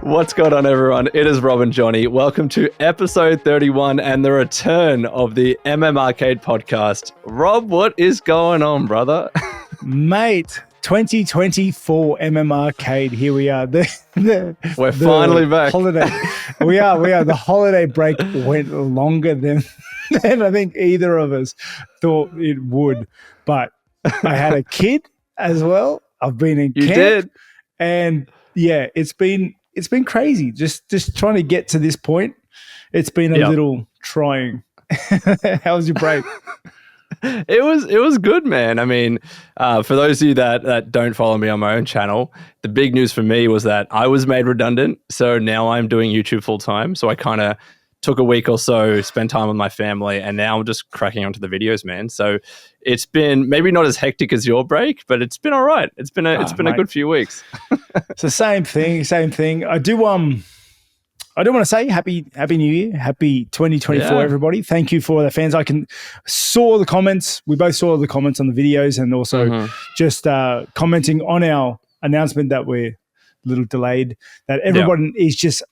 What's going on, everyone? It is Rob and Jonny. Welcome to episode 31 and the return of the MMArcade Podcast. Rob, what is going on, brother? Mate, 2024 MMArcade. Here we are. We're finally back. Holiday. We are. The holiday break went longer than I think either of us thought it would. But I had a kid as well. I've been in camp. You did. And yeah, it's been crazy. Just trying to get to this point. It's been a little trying. How was your break? It was good, man. I mean, for those of you that don't follow me on my own channel, the big news for me was that I was made redundant. So now I'm doing YouTube full time. So I kind of took a week or so, spent time with my family, and now I'm just cracking onto the videos, man. So it's been maybe not as hectic as your break, but it's been all right. It's been a good few weeks. So same thing. I do want to say happy New Year, happy 2024, everybody. Thank you for the fans. Saw the comments. We both saw the comments on the videos, and also just commenting on our announcement that we're a little delayed. That everyone is just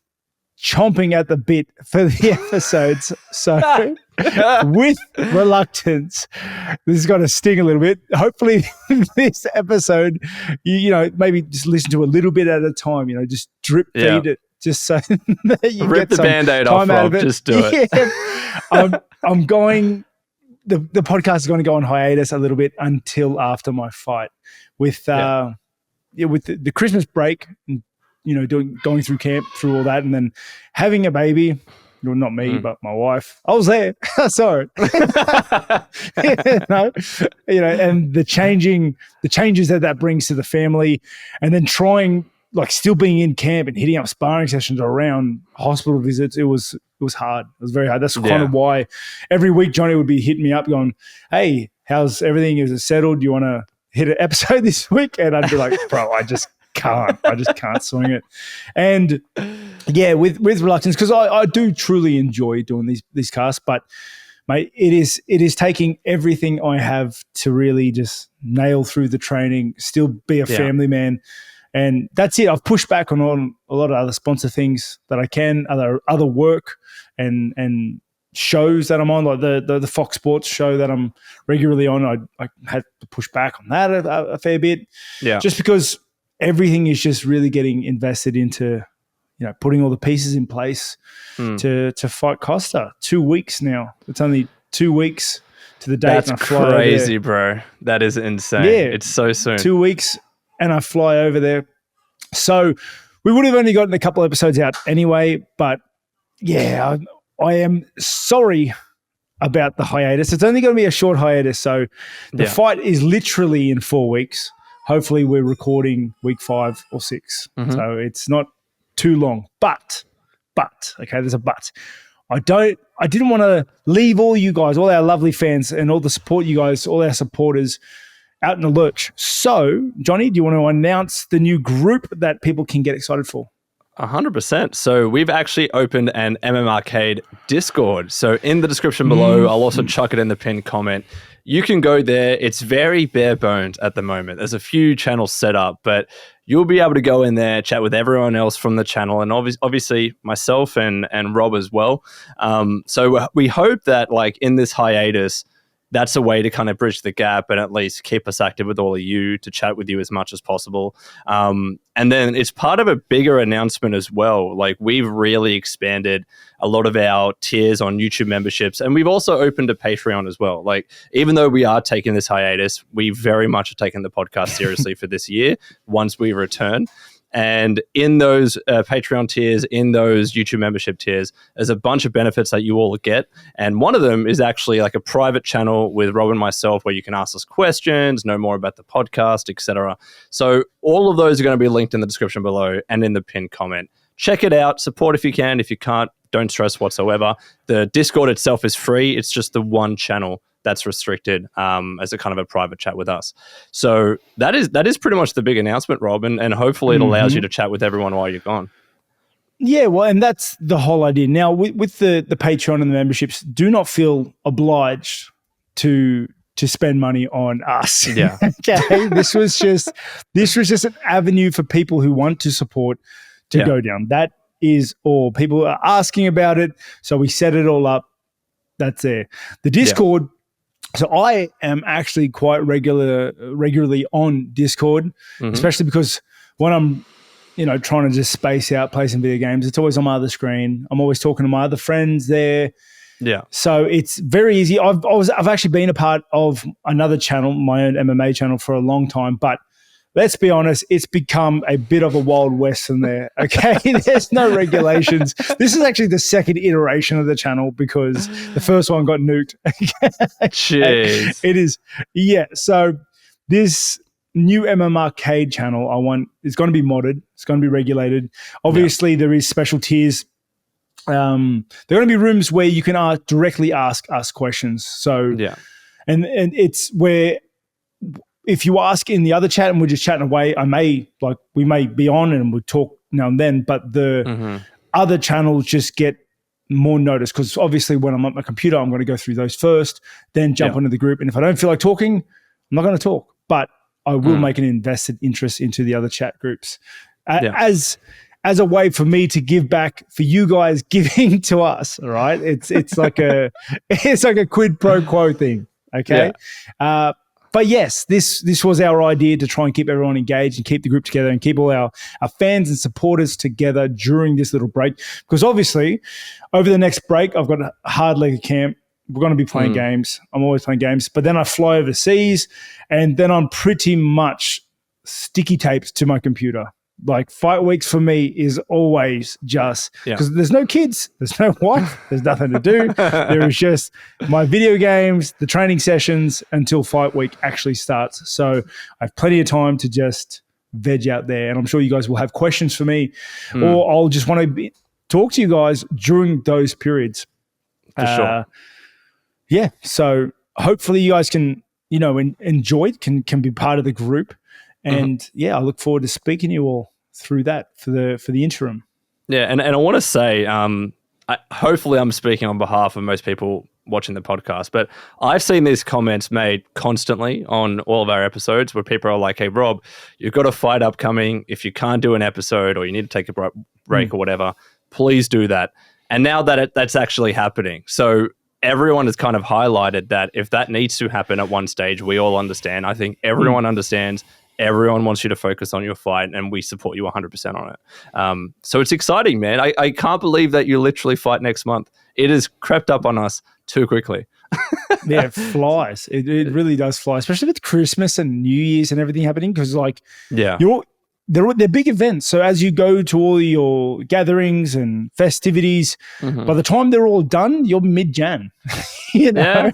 chomping at the bit for the episodes. So with reluctance, this is going to sting a little bit. Hopefully this episode, you know, maybe just listen to a little bit at a time, you know, just drip feed it. Just so that you rip get the Band-Aid off, Rob. Just do it. Yeah. I'm going. The podcast is going to go on hiatus a little bit until after my fight with with the Christmas break. And, you know, going through camp, through all that, and then having a baby. Well, not me, but my wife. I was there. I saw it. And the changes that brings to the family, and then trying. Like still being in camp and hitting up sparring sessions around hospital visits, it was hard. It was very hard. That's kind of why every week Jonny would be hitting me up going, "Hey, how's everything? Is it settled? Do you want to hit an episode this week?" And I'd be like, "Bro, I just can't. I just can't swing it." And yeah, with reluctance, because I do truly enjoy doing these casts, but mate, it is taking everything I have to really just nail through the training, still be a family man. And that's it. I've pushed back on a lot of other sponsor things that I can, other work and shows that I'm on, like the Fox Sports show that I'm regularly on. I had to push back on that a fair bit, just because everything is just really getting invested into, you know, putting all the pieces in place to fight Costa. 2 weeks now. It's only 2 weeks to the date. That's crazy, bro. That is insane. Yeah, it's so soon. 2 weeks. And I fly over there. So we would have only gotten a couple episodes out anyway. But yeah, I am sorry about the hiatus. It's only going to be a short hiatus. So the fight is literally in 4 weeks. Hopefully we're recording week 5 or 6. So it's not too long. But, okay, there's a but. I didn't want to leave all you guys, all our lovely fans and all the support you guys, all our supporters out in the lurch. So, Jonny, do you want to announce the new group that people can get excited for? 100%. So we've actually opened an MMArcade Discord. So in the description below, I'll also chuck it in the pinned comment. You can go there. It's very bare bones at the moment. There's a few channels set up, but you'll be able to go in there, chat with everyone else from the channel, and obviously myself and Rob as well. So we hope that, like, in this hiatus, that's a way to kind of bridge the gap and at least keep us active with all of you, to chat with you as much as possible. And then it's part of a bigger announcement as well. Like, we've really expanded a lot of our tiers on YouTube memberships, and we've also opened a Patreon as well. Like, even though we are taking this hiatus, we very much are taking the podcast seriously for this year once we return. And in those Patreon tiers, in those YouTube membership tiers, there's a bunch of benefits that you all get. And one of them is actually like a private channel with Rob and myself where you can ask us questions, know more about the podcast, etc. So all of those are going to be linked in the description below and in the pinned comment. Check it out. Support if you can. If you can't, don't stress whatsoever. The Discord itself is free. It's just the one channel that's restricted as a kind of a private chat with us. So that is pretty much the big announcement, Rob, and hopefully it allows you to chat with everyone while you're gone. Yeah, well, and that's the whole idea. Now, with the Patreon and the memberships, do not feel obliged to spend money on us. Yeah. Okay. This was just an avenue for people who want to support to go down. That is all. People are asking about it, so we set it all up. That's there. The Discord. So I am actually quite regularly on Discord, especially because when I'm, trying to just space out, play some video games, it's always on my other screen. I'm always talking to my other friends there. Yeah. So it's very easy. I've actually been a part of another channel, my own MMA channel, for a long time, but let's be honest, it's become a bit of a Wild West in there, okay? There's no regulations. This is actually the second iteration of the channel because the first one got nuked. Jeez. It is, yeah. So this new MMArcade channel is going to be modded. It's going to be regulated. Obviously, there is special tiers. There are going to be rooms where you can directly ask us questions. So, and it's where if you ask in the other chat and we're just chatting away, we may be on and we'll talk now and then, but the other channels just get more notice because obviously when I'm at my computer, I'm going to go through those first, then jump onto the group. And if I don't feel like talking, I'm not going to talk, but I will make an invested interest into the other chat groups as a way for me to give back for you guys giving to us. All right. It's like a quid pro quo thing. Okay. Yeah. But yes, this was our idea to try and keep everyone engaged and keep the group together and keep all our fans and supporters together during this little break. Because obviously, over the next break, I've got a hard leg of camp. We're going to be playing games. I'm always playing games. But then I fly overseas, and then I'm pretty much sticky taped to my computer. Like fight weeks for me is always just because there's no kids, there's no wife, there's nothing to do. There is just my video games, the training sessions until fight week actually starts. So I have plenty of time to just veg out there. And I'm sure you guys will have questions for me or I'll just want to talk to you guys during those periods. For sure. Yeah. So hopefully you guys can, enjoy it, can be part of the group. And I look forward to speaking to you all through that for the interim. Yeah, and I want to say, hopefully I'm speaking on behalf of most people watching the podcast, but I've seen these comments made constantly on all of our episodes where people are like, hey, Rob, you've got a fight upcoming. If you can't do an episode or you need to take a break or whatever, please do that. And now that that's actually happening. So everyone has kind of highlighted that if that needs to happen at one stage, we all understand. I think everyone understands. Everyone wants you to focus on your fight, and we support you 100% on it. So it's exciting, man. I can't believe that you literally fight next month. It has crept up on us too quickly. Yeah, it flies. It really does fly, especially with Christmas and New Year's and everything happening because, they're big events. So as you go to all your gatherings and festivities, by the time they're all done, you're mid-Jan. Yeah.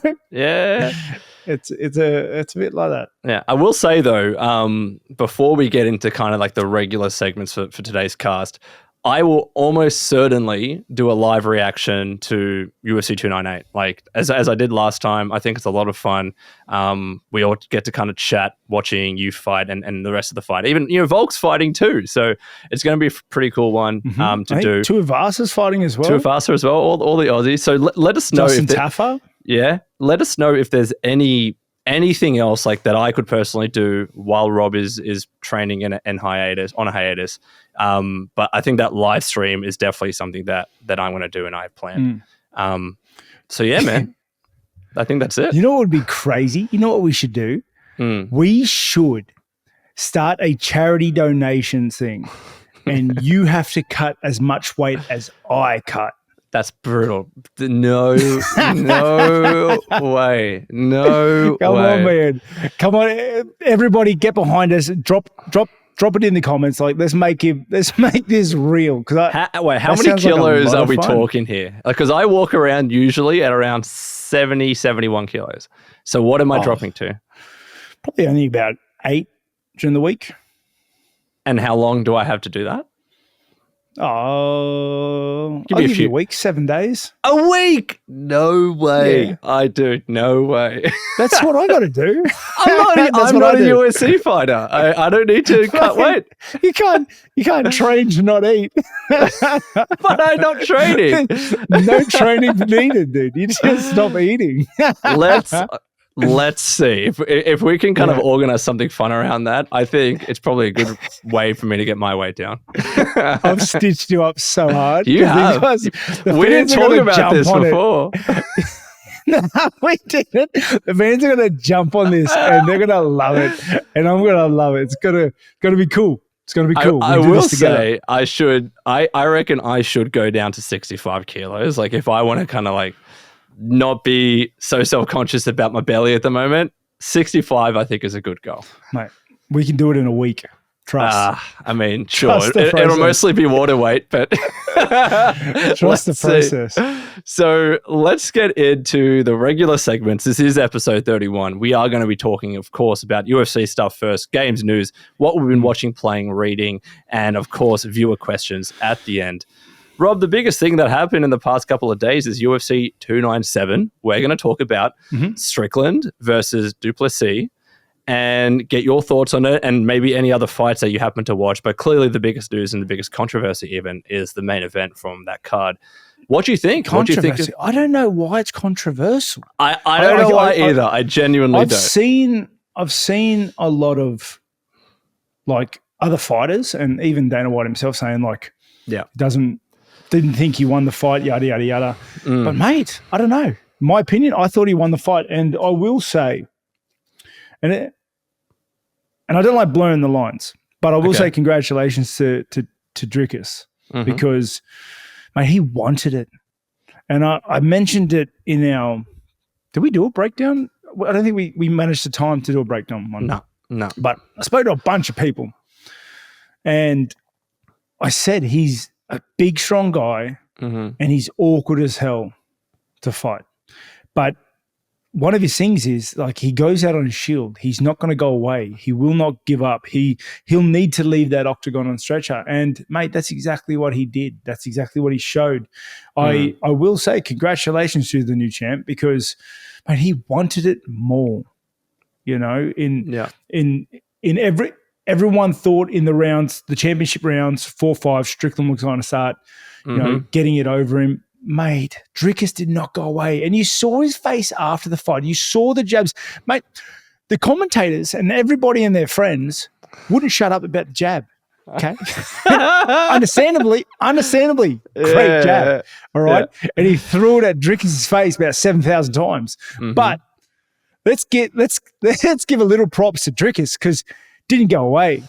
It's a bit like that. Yeah, I will say though, before we get into kind of like the regular segments for today's cast, I will almost certainly do a live reaction to UFC 298. Like as I did last time, I think it's a lot of fun. We all get to kind of chat watching you fight and the rest of the fight. Even Volk's fighting too, so it's going to be a pretty cool one to do. Tuivasa's fighting as well. Tuivasa as well. All the Aussies. So let us know. Justin Taffa. Yeah, let us know if there's anything else like that I could personally do while Rob is training on a hiatus. But I think that live stream is definitely something that I'm going to do and I have planned. So yeah, man, I think that's it. You know what would be crazy? You know what we should do? We should start a charity donation thing, and you have to cut as much weight as I cut. That's brutal. No way. No Come way. on, man. Come on. Everybody get behind us. Drop it in the comments. Like, let's make this real. How many kilos are we talking here? Because I walk around usually at around 70, 71 kilos. So what am I dropping to? Probably only about 8 during the week. And how long do I have to do that? Oh, I'll give you a week, 7 days. A week? No way. Yeah. I do. No way. That's what I got to do. I'm not a UFC fighter. I don't need to cut weight. You can't train to not eat. But I'm not training. No training needed, dude. You just stop eating. Let's see if we can kind of organize something fun around that. I think it's probably a good way for me to get my weight down. I've stitched you up so hard. You have. We didn't talk about this before. No, we didn't. The fans are going to jump on this and they're going to love it, and I'm going to love it. It's going to be cool. It's going to be cool. I will say I reckon I should go down to 65 kilos. Like if I want to kind of like not be so self-conscious about my belly at the moment, 65 I think is a good goal. Mate, we can do it in a week. Trust. I mean, sure. It'll mostly be water weight, but trust the process. So let's get into the regular segments. This is episode 31. We are going to be talking, of course, about UFC stuff first, games, news, what we've been watching, playing, reading, and of course, viewer questions at the end. Rob, the biggest thing that happened in the past couple of days is UFC 297. We're going to talk about Strickland versus Du Plessis and get your thoughts on it and maybe any other fights that you happen to watch. But clearly the biggest news and the biggest controversy even is the main event from that card. What do you think? Controversy? I don't know why it's controversial. I don't know why either. I genuinely don't. I've seen a lot of like other fighters and even Dana White himself saying like, didn't think he won the fight, yada, yada, yada. But mate, I don't know. My opinion, I thought he won the fight. And I will say, and I don't like blurring the lines, but I will say congratulations to Dricus because, mate, he wanted it. And I mentioned it in our – did we do a breakdown? I don't think we managed the time to do a breakdown one. No. But I spoke to a bunch of people and I said he's a big, strong guy and he's awkward as hell to fight. But one of his things is like he goes out on his shield. He's not going to go away. He will not give up. He'll need to leave that octagon on stretcher. And mate, that's exactly what he did. That's exactly what he showed. I will say congratulations to the new champ because mate, he wanted it more. You know, in everyone thought in the rounds, the championship rounds, 4-5, Strickland was going to start, you know, getting it over him. Mate, Dricus did not go away. And you saw his face after the fight. You saw the jabs. Mate, the commentators and everybody and their friends wouldn't shut up about the jab. Okay? Understandably, great jab. All right? Yeah. And he threw it at Dricus' face about 7,000 times. But let's give a little props to Dricus because didn't go away.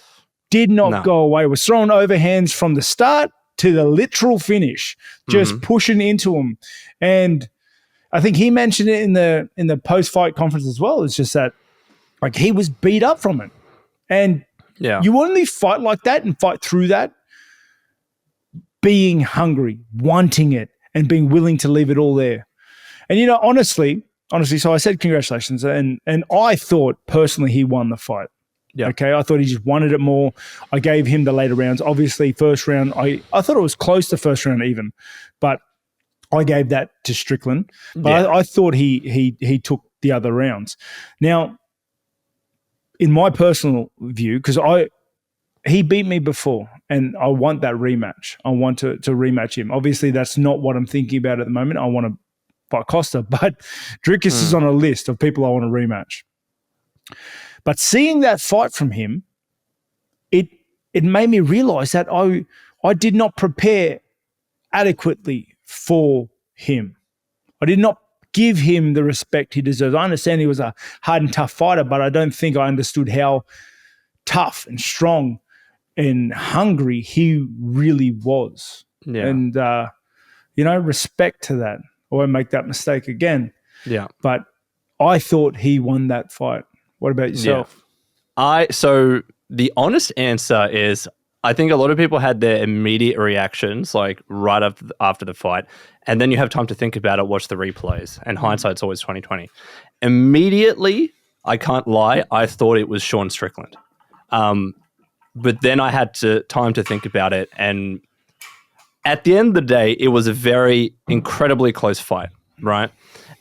Did not go away. Was throwing overhands from the start to the literal finish, just pushing into him. And I think he mentioned it in the post-fight conference as well. It's just that like he was beat up from it. And you only fight like that and fight through that being hungry, wanting it, and being willing to leave it all there. And, you know, honestly, so I said congratulations. And I thought personally he won the fight. Yeah. Okay, I thought he just wanted it more. I gave him the later rounds. Obviously, first round, I thought it was close to first round even, but I gave that to Strickland. But I thought he took the other rounds. Now, in my personal view, because he beat me before, and I want that rematch. I want to rematch him. Obviously, that's not what I'm thinking about at the moment. I want to fight Costa, but Dricus is on a list of people I want to rematch. But seeing that fight from him, it made me realize that I did not prepare adequately for him. I did not give him the respect he deserves. I understand he was a hard and tough fighter, but I don't think I understood how tough and strong and hungry he really was. Yeah. And, you know, respect to that. I won't make that mistake again. Yeah. But I thought he won that fight. What about yourself? Yeah. So the honest answer is I think a lot of people had their immediate reactions like right after the fight, and then you have time to think about it, watch the replays, and hindsight's always 20/20. Immediately, I can't lie, I thought it was Sean Strickland. But then I had time to think about it, and at the end of the day, it was a very incredibly close fight, right?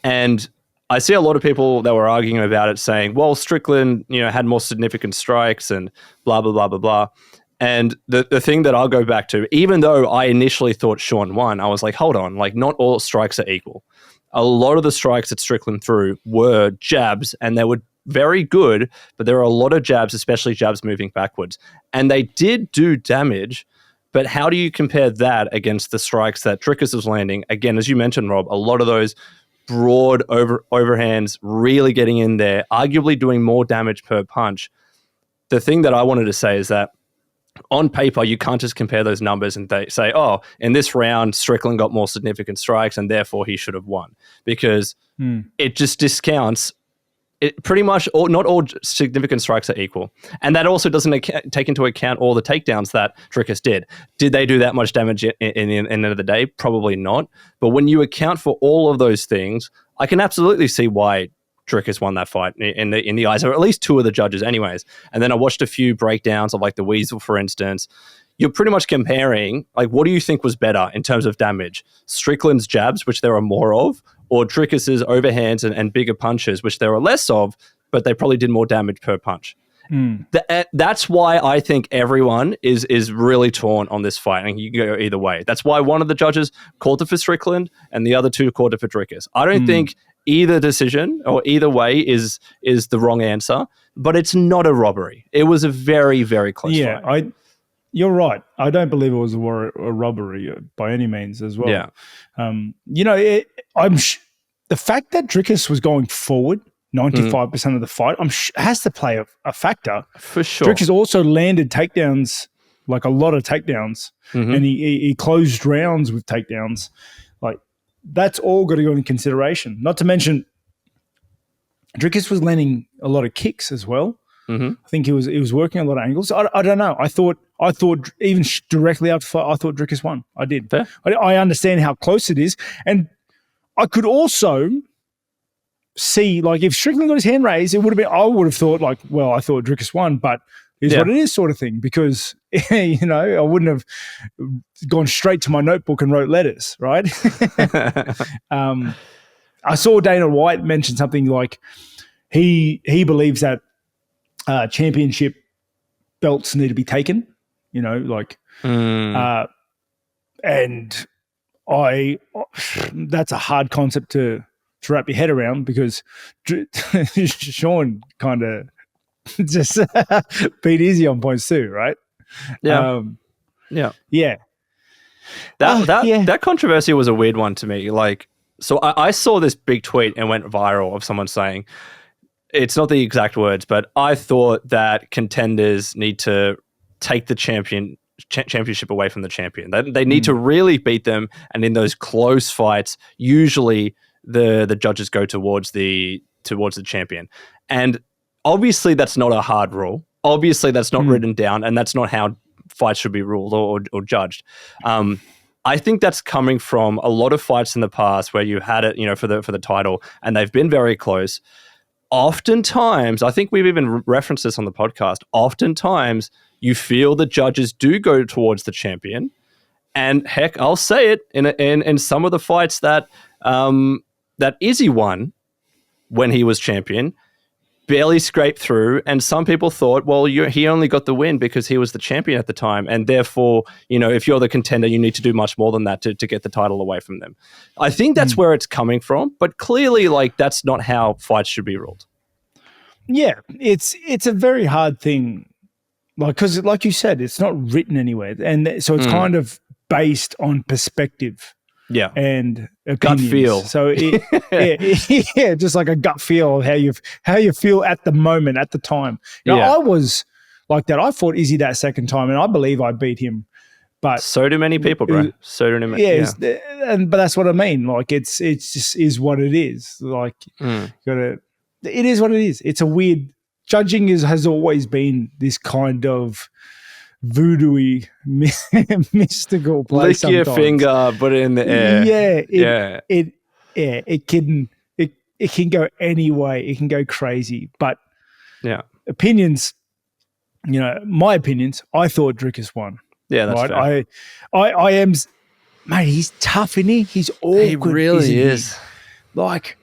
And I see a lot of people that were arguing about it saying, well, Strickland, you know, had more significant strikes and blah, blah, blah, blah, blah. And the thing that I'll go back to, even though I initially thought Sean won, I was like, hold on, like not all strikes are equal. a lot of the strikes that Strickland threw were jabs, and they were very good, but there are a lot of jabs, especially jabs moving backwards. And they did do damage, but how do you compare that against the strikes that Dricus was landing? Again, as you mentioned, Rob, a lot of those broad overhands really getting in there, arguably doing more damage per punch. The thing that I wanted to say is that on paper, you can't just compare those numbers and they say, oh, in this round, Strickland got more significant strikes and therefore he should have won, because it just discounts it. Pretty much not all significant strikes are equal. And that also doesn't take into account all the takedowns that Dricus did. Did they do that much damage in the end of the day? Probably not. But when you account for all of those things, I can absolutely see why Dricus won that fight in the eyes of at least two of the judges anyways. And then I watched a few breakdowns of like the Weasel, for instance. You're pretty much comparing, like, what do you think was better in terms of damage? Strickland's jabs, which there are more of, or Dricus's overhands and bigger punches, which there are less of, but they probably did more damage per punch. That's why I think everyone is really torn on this fight, and you can go either way. That's why one of the judges called it for Strickland and the other two called it for Dricus. I don't think either decision or either way is the wrong answer, but it's not a robbery. It was a very, very close fight. You're right. I don't believe it was a robbery by any means as well. Yeah. The fact that Dricus was going forward 95% of the fight has to play a factor. For sure. Dricus also landed takedowns, like a lot of takedowns, and he closed rounds with takedowns. Like, that's all got to go into consideration. Not to mention, Dricus was landing a lot of kicks as well. I think he was working a lot of angles. I don't know. I thought even directly after the fight, I thought Dricus won. I did. I understand how close it is, and I could also see, like, if Strickland got his hand raised, it would have been. I would have thought, like, well, I thought Dricus won, but it's what it is, sort of thing. Because I wouldn't have gone straight to my notebook and wrote letters, right? I saw Dana White mention something like he believes that championship belts need to be taken, and that's a hard concept to wrap your head around, because Sean kind of just beat Izzy on points too, right? Yeah. That controversy was a weird one to me. Like, so I saw this big tweet and went viral of someone saying, it's not the exact words, but I thought that contenders need to take the championship away from the champion. They need to really beat them, and in those close fights, usually the judges go towards the champion. And obviously, that's not a hard rule. Obviously, that's not written down, and that's not how fights should be ruled or judged. I think that's coming from a lot of fights in the past where you had it, for the title, and they've been very close. Oftentimes, I think we've even referenced this on the podcast, oftentimes you feel the judges do go towards the champion. And heck, I'll say it, in some of the fights that Izzy won when he was champion, barely scraped through, and some people thought, well, he only got the win because he was the champion at the time, and therefore, if you're the contender, you need to do much more than that to get the title away from them. I think that's where it's coming from, but clearly, like, that's not how fights should be ruled. Yeah, it's a very hard thing, because like you said, it's not written anywhere, and so it's kind of based on perspective. Yeah, and opinions. Gut feel. So just like a gut feel of how you feel at the moment, at the time. I was like that. I fought Izzy that second time, and I believe I beat him. But so do many people, bro. So do many. Yeah, but that's what I mean. Like, it's just is what it is. Like, it is what it is. It's a weird judging has always been this kind of voodoo-y, mystical place. Lick your finger, put it in the air. It can go any way. It can go crazy. But opinions, my opinions, I thought Dricus won. Yeah, that's right. I am, mate. He's tough, isn't he? He's awkward. He really is. Like,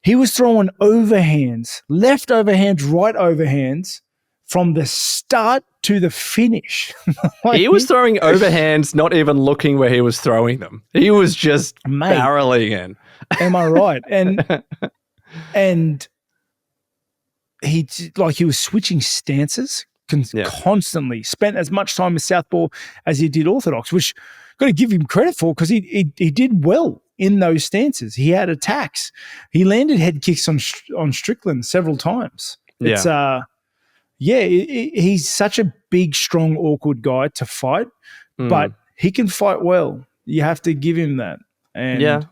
he was throwing overhands, left overhands, right overhands, from the start to the finish. He was throwing overhands, not even looking where he was throwing them. He was just barreling in. Am I right? And he was switching stances constantly. Spent as much time as southpaw as he did orthodox, which got to give him credit for because he did well in those stances. He had attacks. He landed head kicks on Strickland several times. It's he's such a big, strong, awkward guy to fight, but he can fight well. You have to give him that. And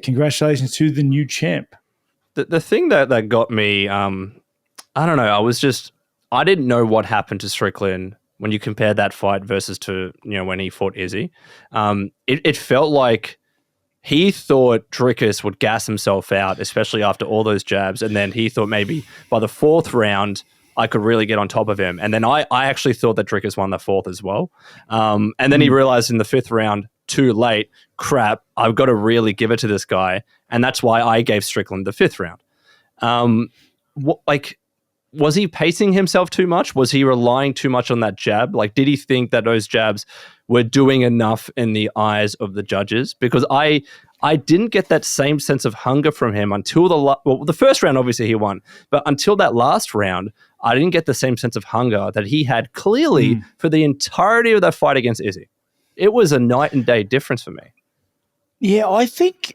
congratulations to the new champ. The thing that got me, I don't know, I didn't know what happened to Strickland when you compare that fight versus to, when he fought Izzy. It felt like he thought Dricus would gas himself out, especially after all those jabs. And then he thought maybe by the fourth round, I could really get on top of him. And then I actually thought that Dricus won the fourth as well. And then he realized in the fifth round, too late, crap, I've got to really give it to this guy. And that's why I gave Strickland the fifth round. Was he pacing himself too much? Was he relying too much on that jab? Like, did he think that those jabs were doing enough in the eyes of the judges? Because I didn't get that same sense of hunger from him until the first round, obviously he won. But until that last round, I didn't get the same sense of hunger that he had clearly for the entirety of that fight against Izzy. It was a night and day difference for me. Yeah, I think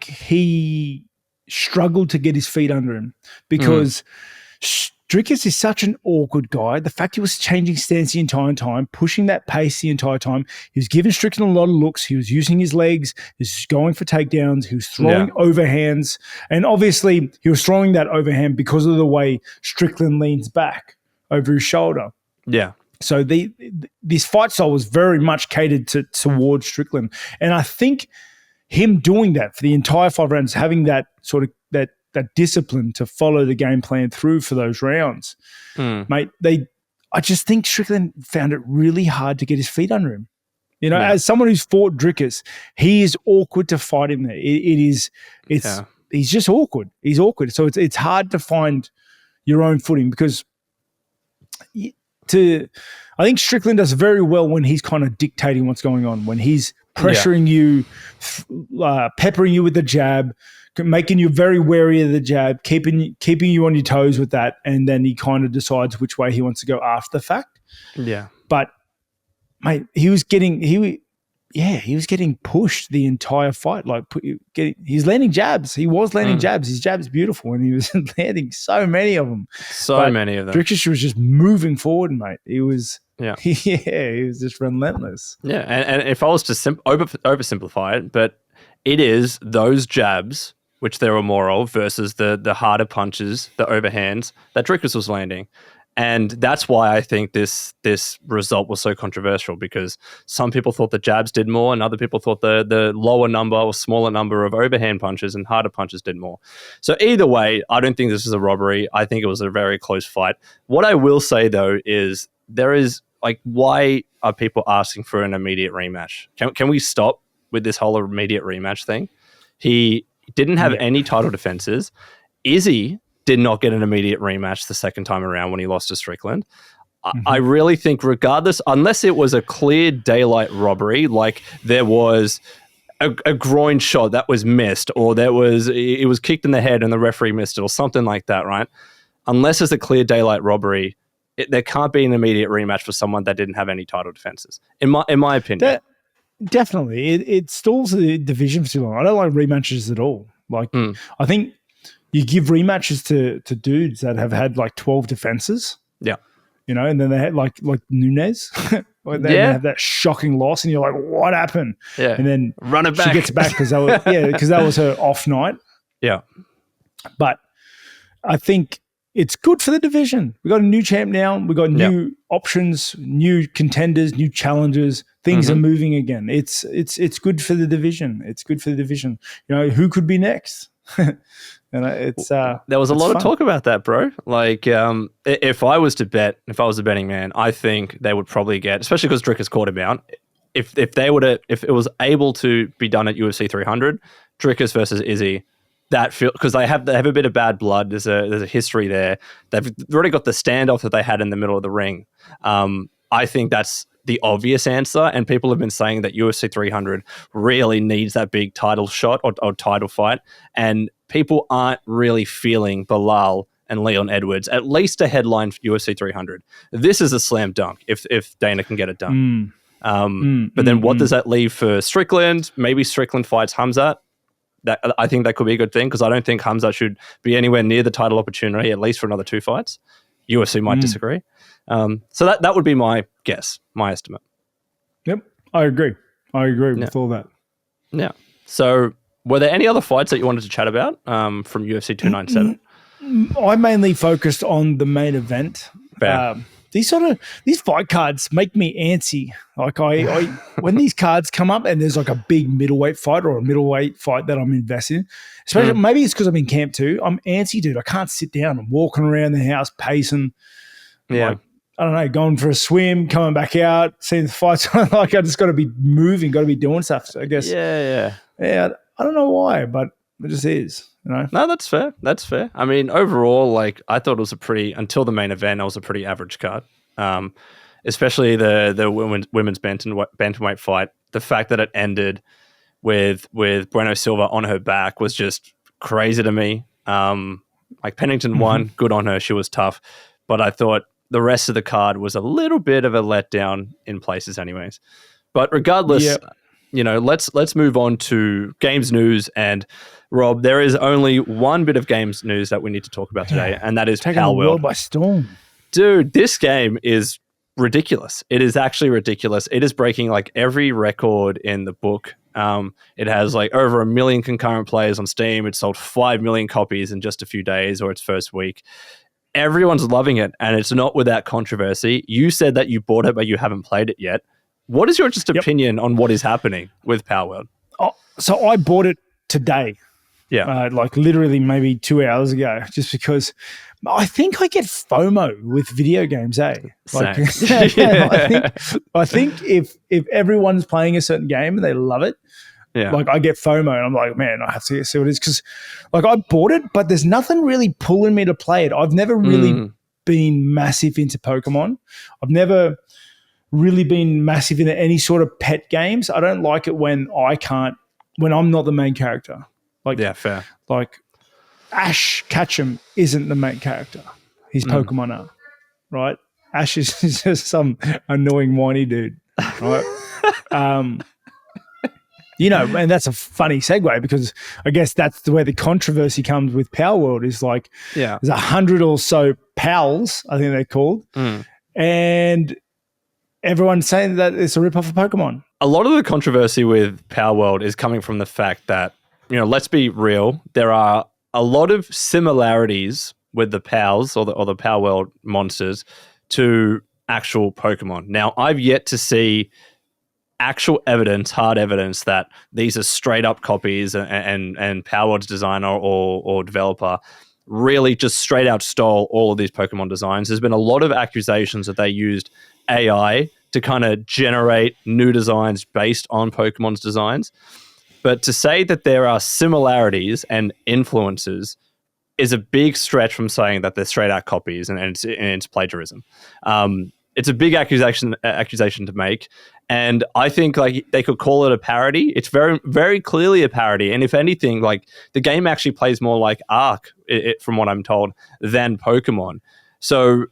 he struggled to get his feet under him because Dricus is such an awkward guy. The fact he was changing stance the entire time, pushing that pace the entire time, he was giving Strickland a lot of looks. He was using his legs. He was going for takedowns. He was throwing overhands. And obviously, he was throwing that overhand because of the way Strickland leans back over his shoulder. Yeah. So this fight style was very much catered towards Strickland. And I think him doing that for the entire 5 rounds, having that sort of that discipline to follow the game plan through for those rounds, mate, I just think Strickland found it really hard to get his feet under him. As someone who's fought Dricus, he is awkward to fight him there. He's just awkward. He's awkward. So it's hard to find your own footing because I think Strickland does very well when he's kind of dictating what's going on, when he's pressuring you, peppering you with the jab, making you very wary of the jab, keeping you on your toes with that, and then he kind of decides which way he wants to go after the fact. Yeah. But mate, he was getting pushed the entire fight. He's landing jabs. He was landing jabs. His jab's beautiful, and he was landing so many of them. Many of them. Dricus was just moving forward, mate. He was he was just relentless. Yeah, and if I was to oversimplify it, but it is those jabs, which there were more of, versus the harder punches, the overhands that Dricus was landing. And that's why I think this result was so controversial, because some people thought the jabs did more and other people thought the lower number or smaller number of overhand punches and harder punches did more. So either way, I don't think this is a robbery. I think it was a very close fight. What I will say, though, is why are people asking for an immediate rematch? Can we stop with this whole immediate rematch thing? He didn't have any title defenses. Izzy did not get an immediate rematch the second time around when he lost to Strickland. I really think regardless, unless it was a clear daylight robbery, like there was a groin shot that was missed, or it was kicked in the head and the referee missed it, or something like that, right? Unless it's a clear daylight robbery, there can't be an immediate rematch for someone that didn't have any title defenses, in my opinion. Definitely. It stalls the division for too long. I don't like rematches at all. I think you give rematches to dudes that have had 12 defenses. Yeah. And then they had like Nunes. They have that shocking loss and you're like, what happened? Yeah. And then run it back. She gets back because that was her off night. Yeah. But I think it's good for the division. We got a new champ now. We got new options, new contenders, new challengers. Things are moving again. It's good for the division. It's good for the division. Who could be next? There was a lot of talk about that, bro. If I was a betting man, I think they would probably get, especially because Dricus caught him out. If it was able to be done at UFC 300, Dricus versus Izzy, because they have a bit of bad blood. There's a history there. They've already got the standoff that they had in the middle of the ring. I think that's the obvious answer, and people have been saying that UFC 300 really needs that big title shot or title fight, and people aren't really feeling Bilal and Leon Edwards, at least a headline for UFC 300. This is a slam dunk if Dana can get it done. But then what does that leave for Strickland? Maybe Strickland fights Hamzat. I think that could be a good thing, because I don't think Hamzat should be anywhere near the title opportunity, at least for another 2 fights. UFC might disagree. So that would be my guess, my estimate. Yep, I agree with all that. Yeah. So were there any other fights that you wanted to chat about from UFC 297? I mainly focused on the main event. These fight cards make me antsy. Like I when these cards come up and there's like a big middleweight fight or a middleweight fight that I'm invested in, especially maybe it's because I'm in camp too. I'm antsy, dude. I can't sit down. I'm walking around the house pacing. Yeah. Like, I don't know, going for a swim, coming back out, seeing the fights. Like I just got to be moving, got to be doing stuff. So I guess. Yeah. I don't know why, but it just is. You know? No, that's fair. That's fair. I mean, overall, like I thought it was until the main event, it was a pretty average card. Especially the women's bantamweight fight. The fact that it ended with Bueno Silva on her back was just crazy to me. Like Pennington won, good on her. She was tough, but I thought the rest of the card was a little bit of a letdown in places, anyways. But regardless, let's move on to games news. And Rob, there is only one bit of games news that we need to talk about today, and that is taking the world by storm. Dude, this game is ridiculous. It is actually ridiculous. It is breaking like every record in the book. It has like over 1 million concurrent players on Steam. It sold 5 million copies in just a few days or its first week. Everyone's loving it, and it's not without controversy. You said that you bought it, but you haven't played it yet. What is your opinion on what is happening with Palworld? Oh, so I bought it today. Yeah. Like literally maybe 2 hours ago, just because I think I get FOMO with video games, eh? Like, I think if everyone's playing a certain game and they love it, like I get FOMO and I'm like, man, I have to see what it is, because like I bought it, but there's nothing really pulling me to play it. I've never really been massive into Pokemon. I've never really been massive into any sort of pet games. I don't like it when I'm not the main character. Like, yeah, fair. Like Ash Ketchum isn't the main character. He's Pokemoner, right? Ash is just some annoying whiny dude, right? And that's a funny segue, because I guess that's the way the controversy comes with Palworld is like, there's 100 or so pals, I think they're called, and everyone's saying that it's a rip-off of Pokemon. A lot of the controversy with Palworld is coming from the fact that, let's be real, there are a lot of similarities with the pals or the Palworld monsters to actual Pokemon. Now, I've yet to see actual evidence, hard evidence, that these are straight up copies and Palworld's designer or developer really just straight out stole all of these Pokemon designs. There's been a lot of accusations that they used AI to kind of generate new designs based on Pokemon's designs. But to say that there are similarities and influences is a big stretch from saying that they're straight out copies and it's plagiarism. It's a big accusation to make. And I think like they could call it a parody. It's very, very clearly a parody. And if anything, like the game actually plays more like Ark, from what I'm told, than Pokemon. So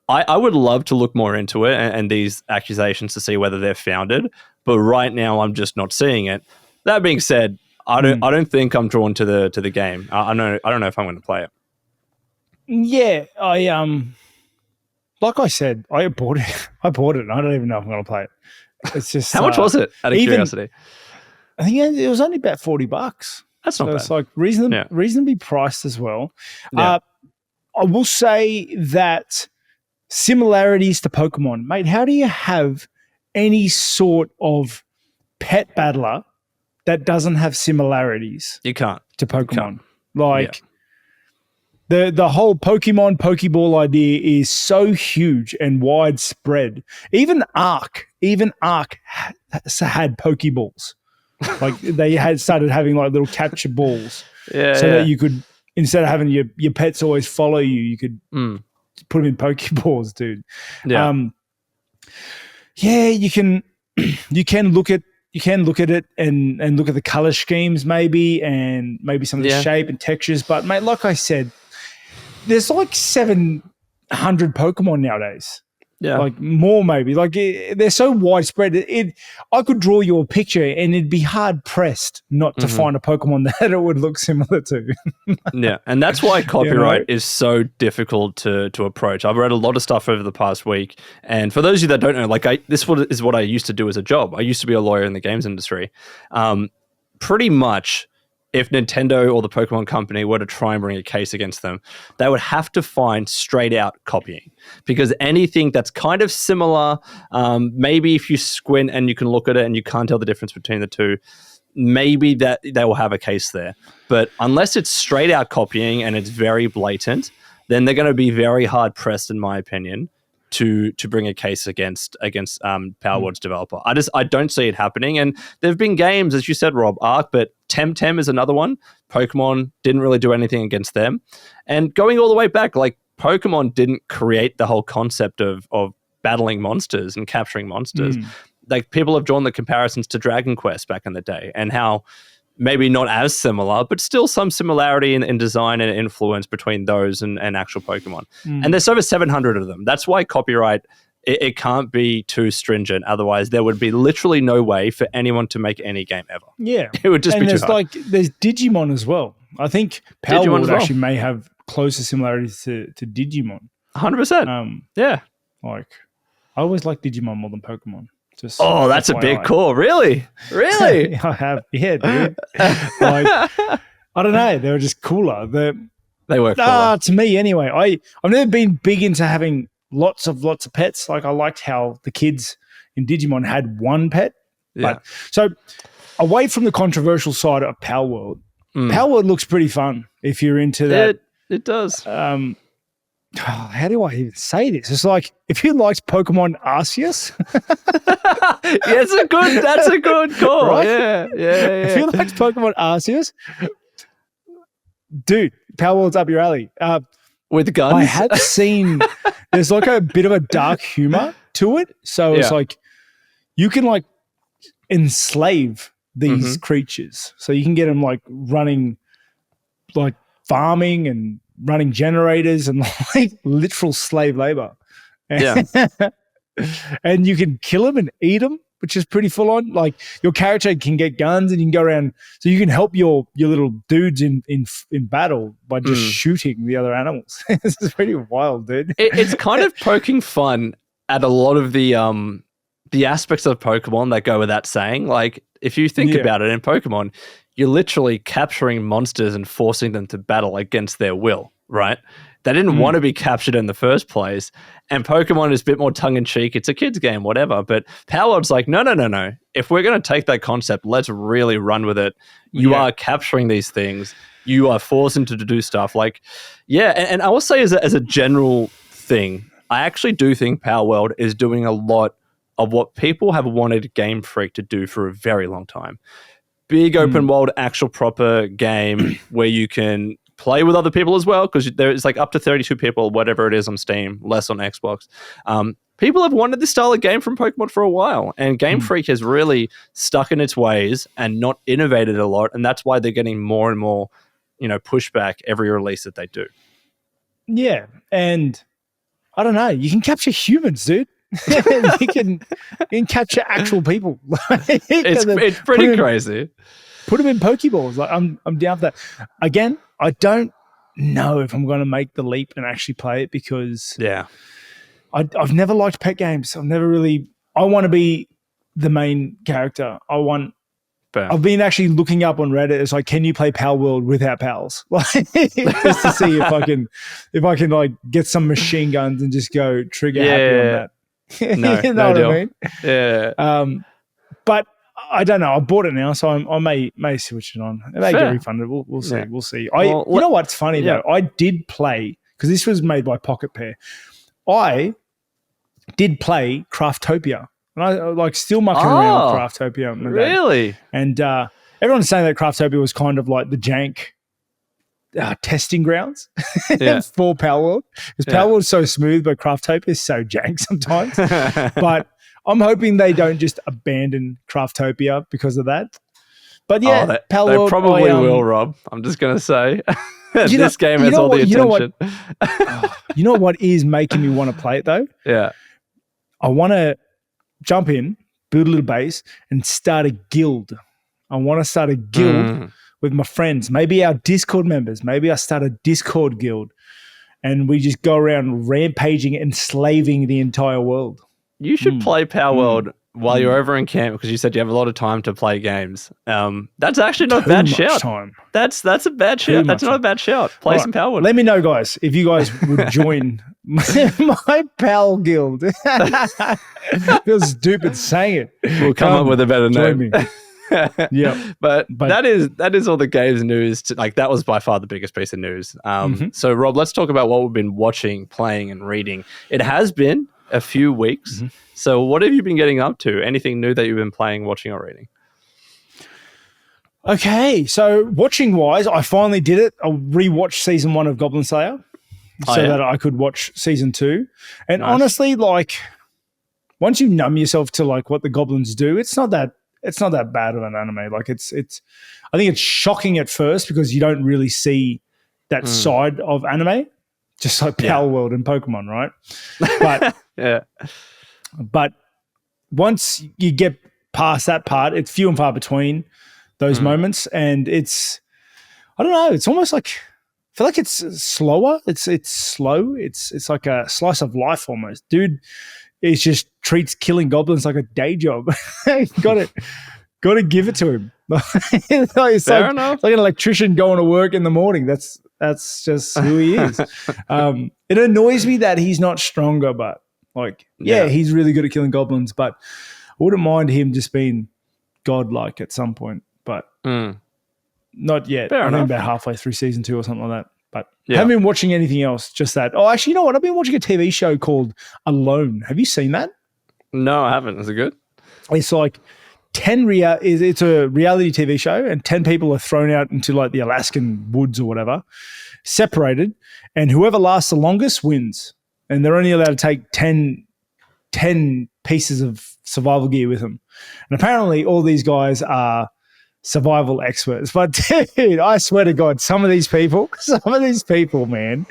I would love to look more into it and these accusations to see whether they're founded. But right now, I'm just not seeing it. That being said, I don't think I'm drawn to the game. I don't know if I'm going to play it. Yeah, like I said, I bought it. I don't even know if I'm going to play it. It's just how much was it? Out of curiosity, I think it was only about $40. That's not bad. It's like reasonably priced as well. Yeah. I will say that similarities to Pokemon, mate. How do you have any sort of pet battler that doesn't have similarities? You can't to Pokemon. The whole Pokeball idea is so huge and widespread. Even Ark had Pokeballs. Like they had started having like little capture balls, that you could, instead of having your pets always follow you, you could put them in Pokeballs, dude. Yeah. yeah, you can look at it and look at the color schemes maybe, and maybe some of the shape and textures. But mate, like I said, there's like 700 Pokemon nowadays. Yeah. Like more maybe. Like they're so widespread. I could draw you a picture and it'd be hard pressed not to find a Pokemon that it would look similar to. Yeah. And that's why copyright is so difficult to approach. I've read a lot of stuff over the past week. And for those of you that don't know, like this is what I used to do as a job. I used to be a lawyer in the games industry. Pretty much, if Nintendo or the Pokemon company were to try and bring a case against them, they would have to find straight out copying, because anything that's kind of similar, maybe if you squint and you can look at it and you can't tell the difference between the two, maybe that they will have a case there. But unless it's straight out copying and it's very blatant, then they're going to be very hard pressed, in my opinion, to bring a case against Palworld's developer. I don't see it happening. And there've been games, as you said, Rob, Arc, but Temtem is another one. Pokemon didn't really do anything against them. And going all the way back, like Pokemon didn't create the whole concept of battling monsters and capturing monsters. Like people have drawn the comparisons to Dragon Quest back in the day, and how maybe not as similar, but still some similarity in design and influence between those and actual Pokemon. And there's over 700 of them. That's why copyright, it can't be too stringent. Otherwise, there would be literally no way for anyone to make any game ever. Yeah. It would just be too hard. There's Digimon as well. I think Palworld actually may have closer similarities to Digimon. 100%. Yeah. Like, I always like Digimon more than Pokemon. That's a big call. Really? Really? I have. Yeah, dude. Like, I don't know. They were just cooler. They were cooler. To me, anyway. I've never been big into having lots of pets. Like, I liked how the kids in Digimon had one pet. Yeah. But, so, away from the controversial side of Palworld, Palworld looks pretty fun if you're into that. It does. How do I even say this? It's like, if you liked Pokemon Arceus. That's a good call. Right? Yeah. If you liked Pokemon Arceus, dude, Palworld's up your alley. With guns? I have seen, there's like a bit of a dark humor to it. So it's like, you can like enslave these creatures. So you can get them like running, like farming and running generators and like literal slave labor. And, and you can kill them and eat them, which is pretty full on. Like your character can get guns and you can go around, so you can help your little dudes in battle by just shooting the other animals. This is pretty wild, dude. It's kind of poking fun at a lot of the aspects of Pokemon that go without saying. Like if you think about it, in Pokemon, you're literally capturing monsters and forcing them to battle against their will, right? They didn't want to be captured in the first place. And Pokemon is a bit more tongue-in-cheek. It's a kid's game, whatever. But Palworld's like, no. If we're going to take that concept, let's really run with it. You are capturing these things. You are forcing them to do stuff. Like, and I will say as a general thing, I actually do think Palworld is doing a lot of what people have wanted Game Freak to do for a very long time. Big open world, actual proper game where you can play with other people as well, because there's like up to 32 people, whatever it is on Steam, less on Xbox. People have wanted this style of game from Pokemon for a while, and Game Freak has really stuck in its ways and not innovated a lot, and that's why they're getting more and more, pushback every release that they do. Yeah, and I don't know, you can capture humans, dude. you can capture actual people. It's pretty crazy. Put them in Pokeballs. Like I'm down for that. Again, I don't know if I'm going to make the leap and actually play it, because I've never liked pet games. I've never really. I want to be the main character. I've been actually looking up on Reddit. It's like, can you play Palworld without pals? Like, just to see if I can like get some machine guns and just go trigger happy on that. No, you know what I mean? Yeah. But I don't know. I bought it now, so I may switch it on. It may get refunded. We'll see. Yeah. We'll see. You know what's funny though? I did play, because this was made by Pocket Pair. I did play Craftopia, and I like still mucking around with Craftopia. Really? And everyone's saying that Craftopia was kind of like the jank testing grounds for Palworld, because Palworld's so smooth, but Craftopia is so jank sometimes. But I'm hoping they don't just abandon Craftopia because of that. But yeah, they Palworld, probably will, Rob. I'm just going to say. You This game has all the attention. You know what is making me want to play it though? Yeah. I want to jump in, build a little base, and start a guild. I want to start a guild with my friends, maybe our Discord members. Maybe I start a Discord guild, and we just go around rampaging, enslaving the entire world. You should play Palworld while you're over in camp because you said you have a lot of time to play games. That's actually not a bad shout. That's a bad shout. That's not a bad shout. Play some Palworld. Let me know, guys, if you guys would join my pal guild. Feels stupid saying it. We'll come up with a better name. Yeah, but that is all the games news. That was by far the biggest piece of news. So Rob, let's talk about what we've been watching, playing, and reading. It has been a few weeks. So what have you been getting up to? Anything new that you've been playing, watching, or reading? Okay, so watching wise, I finally did it. I rewatched season 1 of Goblin Slayer that I could watch season 2. And honestly, once you numb yourself to what the goblins do, it's not that bad of an anime. I think it's shocking at first because you don't really see that side of anime, just like Palworld and Pokemon, right? But but once you get past that part, it's few and far between those moments, and it's I don't know. It's almost like I feel like it's slower. It's slow. It's like a slice of life almost, dude. It just treats killing goblins like a day job. Got to give it to him. It's Fair enough. It's like an electrician going to work in the morning. That's just who he is. It annoys me that he's not stronger, but he's really good at killing goblins. But I wouldn't mind him just being godlike at some point, but not yet. Fair enough. I'm about halfway through season 2 or something like that. But I haven't been watching anything else, just that. Oh, actually, you know what? I've been watching a TV show called Alone. Have you seen that? No, I haven't. Is it good? It's like it's a reality TV show, and 10 people are thrown out into the Alaskan woods or whatever, separated, and whoever lasts the longest wins. And they're only allowed to take 10 pieces of survival gear with them. And apparently all these guys are survival experts. But dude, I swear to God, some of these people, man,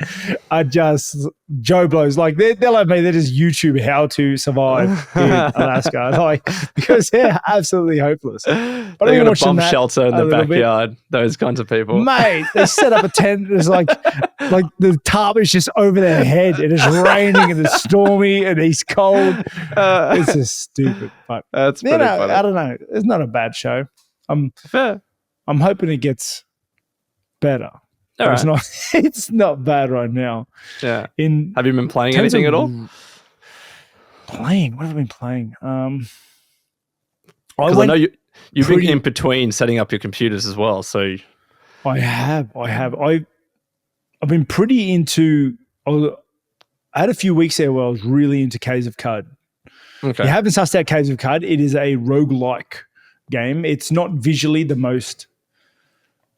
are just Joe Blows. They're like me, they're just YouTube how to survive in Alaska. Because they're absolutely hopeless. But they're going to bomb shelter in the backyard, those kinds of people. Mate, they set up a tent. There's the tarp is just over their head. It is raining and it's stormy and he's cold. It's just stupid. But that's pretty funny. I don't know. It's not a bad show. Fair. I'm hoping it gets better. Right. It's not bad right now. Yeah. Have you been playing anything at all? Playing? What have I been playing? Because I know you've been in between setting up your computers as well. So I have. I've been pretty into. I had a few weeks there where I was really into Caves of Cud. Okay. If you haven't sussed out Caves of Cud, it is a roguelike game. It's not visually the most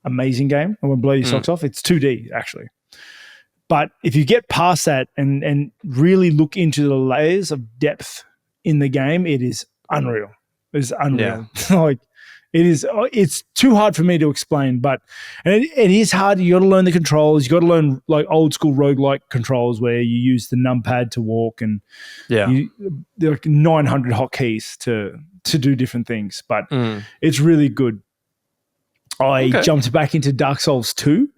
amazing game. I won't blow your socks off. It's 2D actually. But if you get past that and really look into the layers of depth in the game, it is unreal. It's unreal. Yeah. It's too hard for me to explain, but it is hard. You got to learn the controls. You got to learn old school roguelike controls where you use the numpad to walk and there are 900 hotkeys to do different things, but it's really good. I jumped back into Dark Souls 2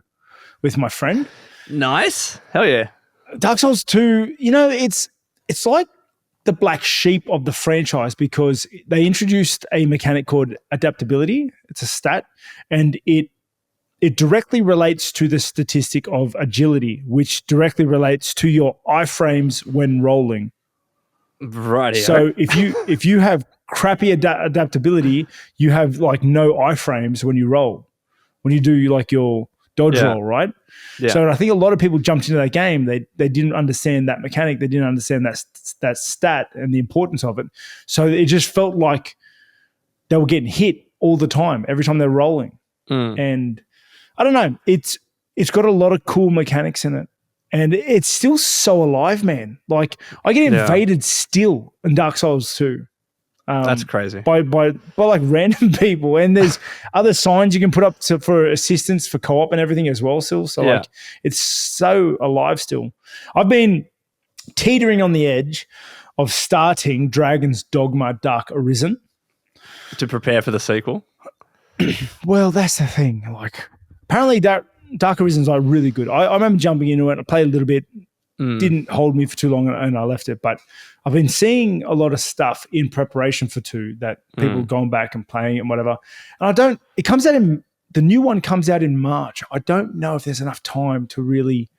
with my friend. Nice. Hell yeah. Dark Souls 2, it's like the black sheep of the franchise because they introduced a mechanic called adaptability. It's a stat, and it directly relates to the statistic of agility, which directly relates to your iframes when rolling. Right. So if you have crappy adaptability, you have no iframes when you roll, when you do your dodge roll, right? Yeah. So I think a lot of people jumped into that game. They didn't understand that mechanic. They didn't understand that stat and the importance of it. So it just felt like they were getting hit all the time, every time they're rolling. And I don't know. It's got a lot of cool mechanics in it. And it's still so alive, man. Like, I get invaded still in Dark Souls 2. That's crazy. By like random people. And there's other signs you can put up for assistance for co-op and everything as well still. So like it's so alive still. I've been teetering on the edge of starting Dragon's Dogma Dark Arisen. To prepare for the sequel? Well, that's the thing. Like, apparently Dark Arisen's like really good. I remember jumping into it. I played a little bit. Didn't hold me for too long and I left it. But I've been seeing a lot of stuff in preparation for 2 that people are going back and playing it and whatever. And the new one comes out in March. I don't know if there's enough time to really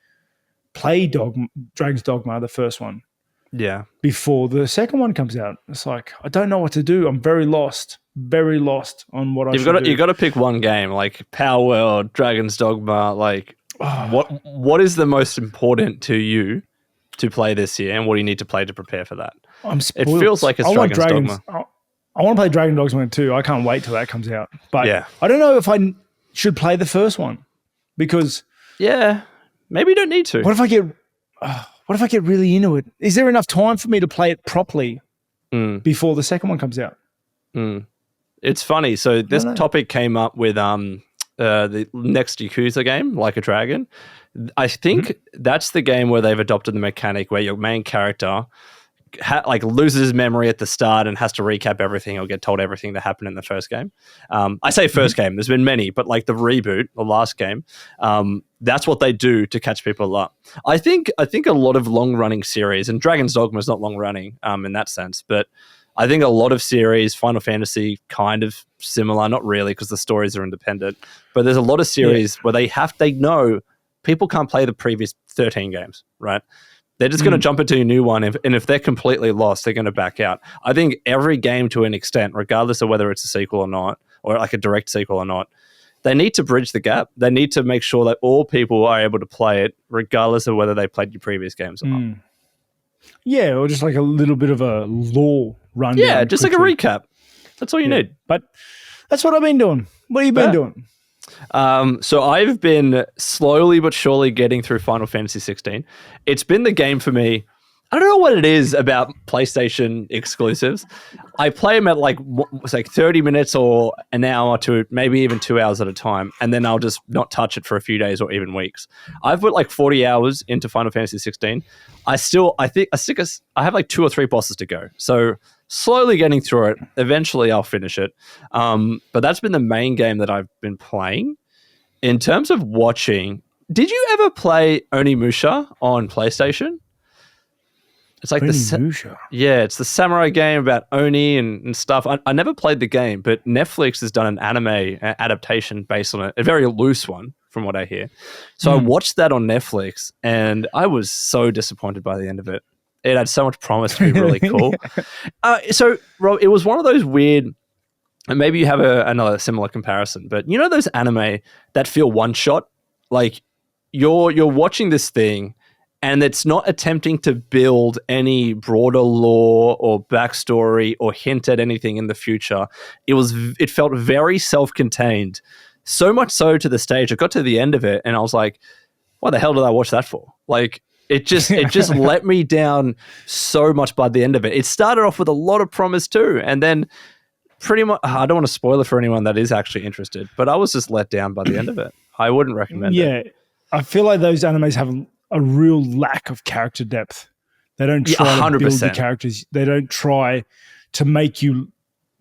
play Dragon's Dogma, the first one. Yeah. Before the second one comes out. It's like, I don't know what to do. I'm very lost on what I should do. You've got to pick one game, like Palworld, Dragon's Dogma, like what is the most important to you to play this year, and what do you need to play to prepare for that? I'm spoiled. It feels like it's Dragon's Dogma. I want to play Dragon's Dogma 2. I can't wait till that comes out. But I don't know if I should play the first one because maybe you don't need to. What if I get really into it? Is there enough time for me to play it properly before the second one comes out? It's funny. So this topic came up with the next Yakuza game, Like a Dragon. I think that's the game where they've adopted the mechanic where your main character loses his memory at the start and has to recap everything or get told everything that happened in the first game. I say first game. There's been many, but like the reboot, the last game, that's what they do to catch people up. I think a lot of long-running series, and Dragon's Dogma is not long-running in that sense, but I think a lot of series, Final Fantasy, kind of similar, not really because the stories are independent, but there's a lot of series where they know people can't play the previous 13 games, right? They're just going to jump into a new one, and if they're completely lost, they're going to back out. I think every game to an extent, regardless of whether it's a sequel or not, or like a direct sequel or not, they need to bridge the gap. They need to make sure that all people are able to play it, regardless of whether they played your previous games or not. Yeah, or just like a little bit of a lore rundown. Yeah, just quickly. Like a recap. That's all you need. But that's what I've been doing. What have you been doing? So I've been slowly but surely getting through Final Fantasy 16. It's been the game for me. I don't know what it is about PlayStation exclusives. I play them at like 30 minutes or an hour to maybe even 2 hours at a time, and then I'll just not touch it for a few days or even weeks. I've put like 40 hours into Final Fantasy 16. I have like 2 or 3 bosses to go. So slowly getting through it. Eventually I'll finish it. But that's been the main game that I've been playing. In terms of watching, did you ever play Onimusha on PlayStation? It's like it's the samurai game about Oni and stuff. I never played the game, but Netflix has done an anime adaptation based on it, a very loose one from what I hear. So I watched that on Netflix and I was so disappointed by the end of it. It had so much promise to be really cool. So Rob, it was one of those weird, and maybe you have another similar comparison, but you know those anime that feel one shot? Like you're watching this thing and it's not attempting to build any broader lore or backstory or hint at anything in the future. It felt very self-contained, so much so to the stage I got to the end of it and I was like, what the hell did I watch that for? Like it just let me down so much by the end of it. It started off with a lot of promise too, and then pretty much, I don't want to spoil it for anyone that is actually interested, but I was just let down by the end of it. I wouldn't recommend it. Yeah, I feel like those animes have a real lack of character depth. They don't try to build the characters. They don't try to make you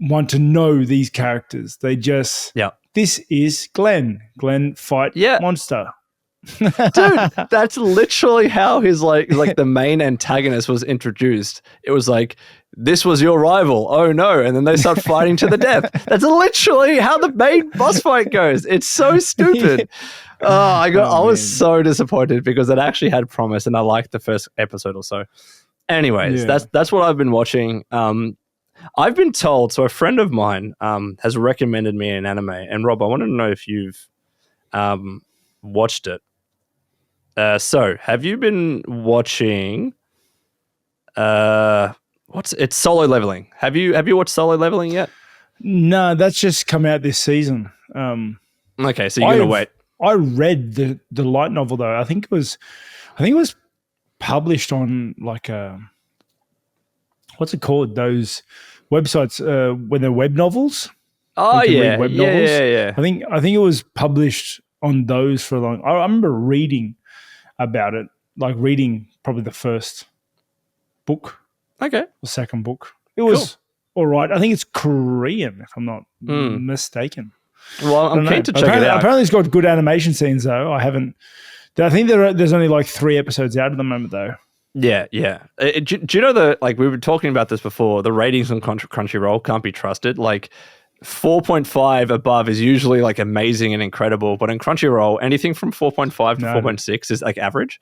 want to know these characters. They just, this is Glenn. Glenn fight monster. Dude, that's literally how his like the main antagonist was introduced. It was like, this was your rival. Oh no. And then they start fighting to the death. That's literally how the main boss fight goes. It's so stupid. I was so disappointed because it actually had promise and I liked the first episode or so. Anyways, that's what I've been watching. I've been told, so a friend of mine has recommended me an anime, and Rob, I want to know if you've watched it. So have you been watching it's Solo Leveling? Have you watched Solo Leveling yet? No, that's just come out this season. Okay, so you're gonna wait. I read the light novel though. I think it was I think it was published on like what's it called? Those websites when they're web novels. Oh yeah, web novels. Yeah. I think it was published on those for a long. I remember reading about it, like reading probably the first book, okay, or second book. It was all right. I think it's Korean, if I'm not mistaken. Well, I'm keen to check it out. Apparently, it's got good animation scenes though. I think there's only like 3 episodes out at the moment though. Yeah. Do you know like we were talking about this before? The ratings on Crunchyroll can't be trusted. Like 4.5 above is usually like amazing and incredible, but in Crunchyroll, anything from 4.5 to 4.6 is like average.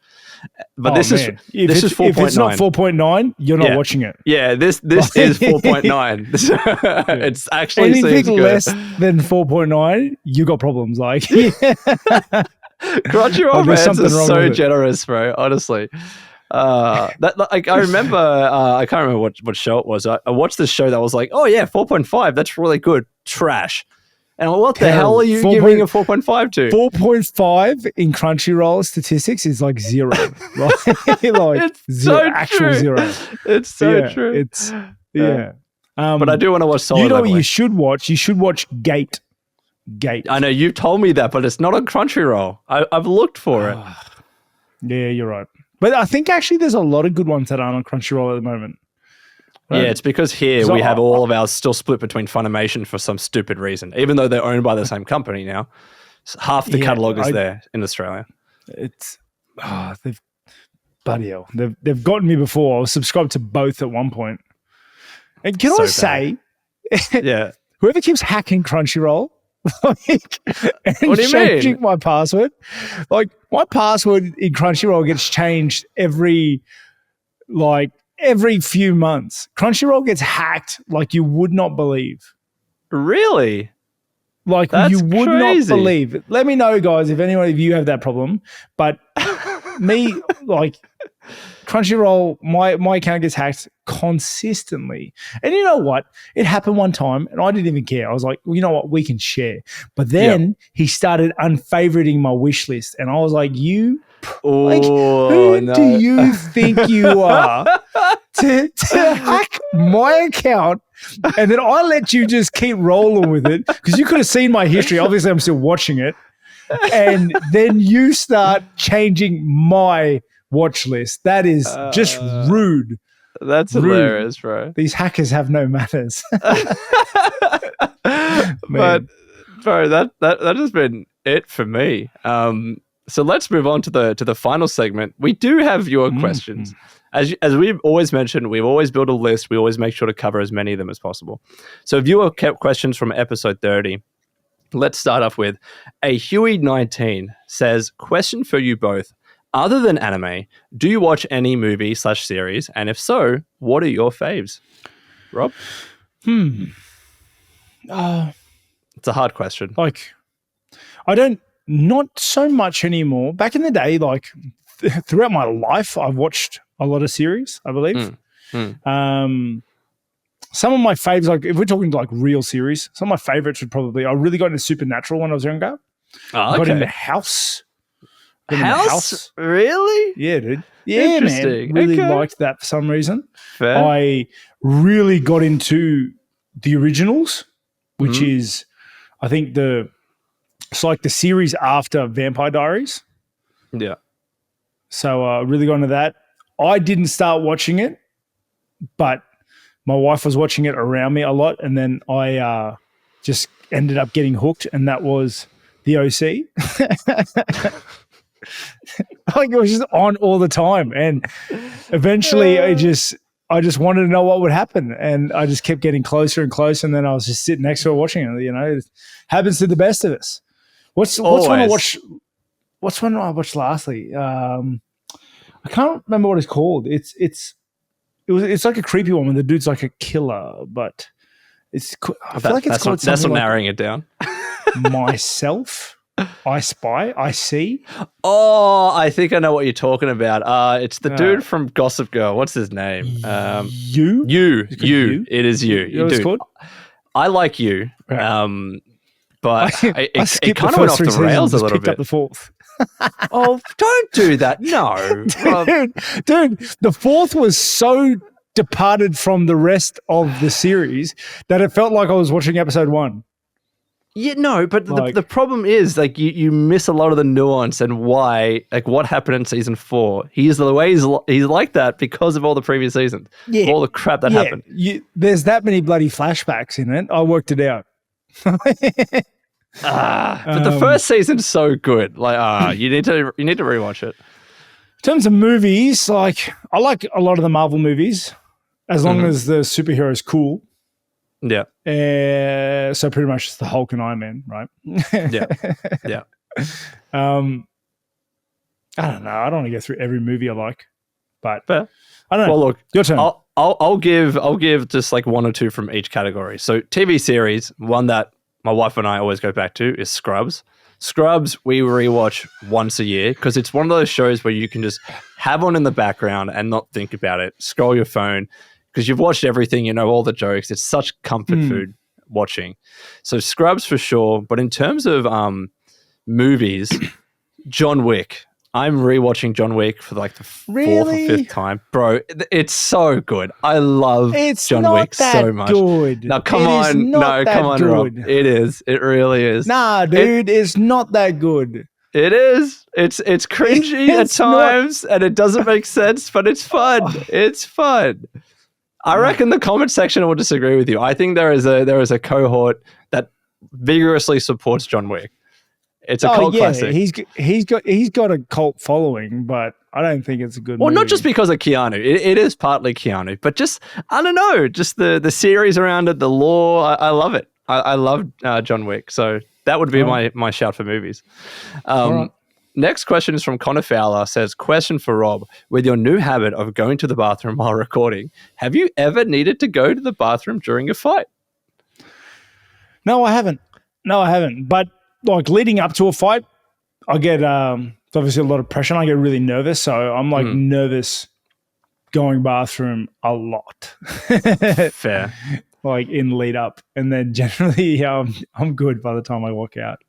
But this is 4.9. If it's not 4.9, you're not watching it. Yeah, this is 4.9. It's actually anything less than 4.9, you got problems. Like Crunchyroll fans are so generous, bro. Honestly. Like I remember, I can't remember what show it was. I watched this show that was like, oh yeah, 4.5. That's really good. Trash. And what the hell are you giving a 4.5 to? 4.5 in Crunchyroll statistics is like 0. like it's zero, so actual true. 0. It's so true. It's but I do want to watch Solo. You know what you should watch? You should watch Gate. I know you've told me that, but it's not on Crunchyroll. I've looked for it. Yeah, you're right. But I think actually there's a lot of good ones that aren't on Crunchyroll at the moment. Right? Yeah, it's because here we have all of ours still split between Funimation for some stupid reason, even though they're owned by the same company now. Half the catalog is there in Australia. It's they've bloody hell. They've gotten me before. I was subscribed to both at one point. And can I say, yeah, whoever keeps hacking Crunchyroll, like, and what do you changing mean? my password, like my password in Crunchyroll gets changed every few months. Crunchyroll gets hacked like you would not believe. Really? Like you would not believe. Let me know, guys, if anyone of you have that problem. But me, like Crunchyroll, my account gets hacked consistently. And you know what? It happened one time and I didn't even care. I was like, well, you know what? We can share. But then he started unfavoriting my wish list. And I was like, who do you think you are to hack my account? And then I let you just keep rolling with it because you could have seen my history. Obviously, I'm still watching it. And then you start changing my watch list. That is just rude. That's hilarious, bro. These hackers have no manners. But bro, that has been it for me. So let's move on to the final segment. We do have your questions. As we've always mentioned, we've always built a list. We always make sure to cover as many of them as possible. So viewer kept questions from episode 30. Let's start off with a Huey19 says, question for you both. Other than anime, do you watch any movie/series? And if so, what are your faves? Rob? It's a hard question. Like, I don't, not so much anymore. Back in the day, like throughout my life, I've watched a lot of series, I believe. Some of my faves, like if we're talking like real series, some of my favorites would probably, I really got into Supernatural when I was younger. I got into House. House? Really? Yeah, dude. Yeah, man. Really liked that for some reason. Fair. I really got into the originals, which is, I think it's like the series after Vampire Diaries. Yeah. So I really got into that. I didn't start watching it, but my wife was watching it around me a lot, and then I just ended up getting hooked, and that was the OC. Like it was just on all the time, and eventually I just wanted to know what would happen, and I just kept getting closer and closer, and then I was just sitting next to her watching it. You know, it happens to the best of us. What's one I watched? What's one I watched lastly? I can't remember what it's called. It's like a creepy one where the dude's like a killer, but it's. I feel like it's called something. That's not narrowing it down. Myself. I Spy, I See. Oh, I think I know what you're talking about. It's the dude from Gossip Girl. What's his name? You. It is you. You know what it's called? I like you. Right. But it kind of went off the rails a little bit. Up the fourth. Oh, don't do that. No. Dude, the fourth was so departed from the rest of the series that it felt like I was watching episode 1. Yeah, no, but the problem is like you miss a lot of the nuance and why, like what happened in season 4. He's the way he's like that because of all the previous seasons. Yeah, all the crap that happened. There's that many bloody flashbacks in it. I worked it out. But the first season's so good. Like, you need to rewatch it. In terms of movies, like I like a lot of the Marvel movies, as long as the superhero's cool. Yeah. So pretty much it's the Hulk and Iron Man, right? Yeah. I don't know. I don't want to go through every movie I like, but fair. I don't know. Well, look, your turn. I'll give just like one or two from each category. So TV series, one that my wife and I always go back to is Scrubs. Scrubs, we rewatch once a year because it's one of those shows where you can just have on in the background and not think about it. Scroll your phone because you've watched everything, you know all the jokes. It's such comfort food watching. So Scrubs for sure. But in terms of movies, John Wick. I'm rewatching John Wick for like the fourth or fifth time. Bro, it's so good. I love John Wick so much. Good. Now, come on, Rob. It is. It really is. Nah, dude, it's not that good. It is. It's cringy at times and it doesn't make sense, but it's fun. It's fun. I reckon the comment section will disagree with you. I think there is a cohort that vigorously supports John Wick. It's a cult classic. He's got a cult following, but I don't think it's a good movie. Not just because of Keanu. It is partly Keanu, but just, I don't know, just the series around it, the lore. I love it. I love John Wick. So that would be my shout for movies. Next question is from Connor Fowler. Says, question for Rob. With your new habit of going to the bathroom while recording, have you ever needed to go to the bathroom during a fight? No, I haven't. But like leading up to a fight, I get obviously a lot of pressure and I get really nervous. So I'm like nervous going bathroom a lot. Fair. Like in lead up. And then generally I'm good by the time I walk out.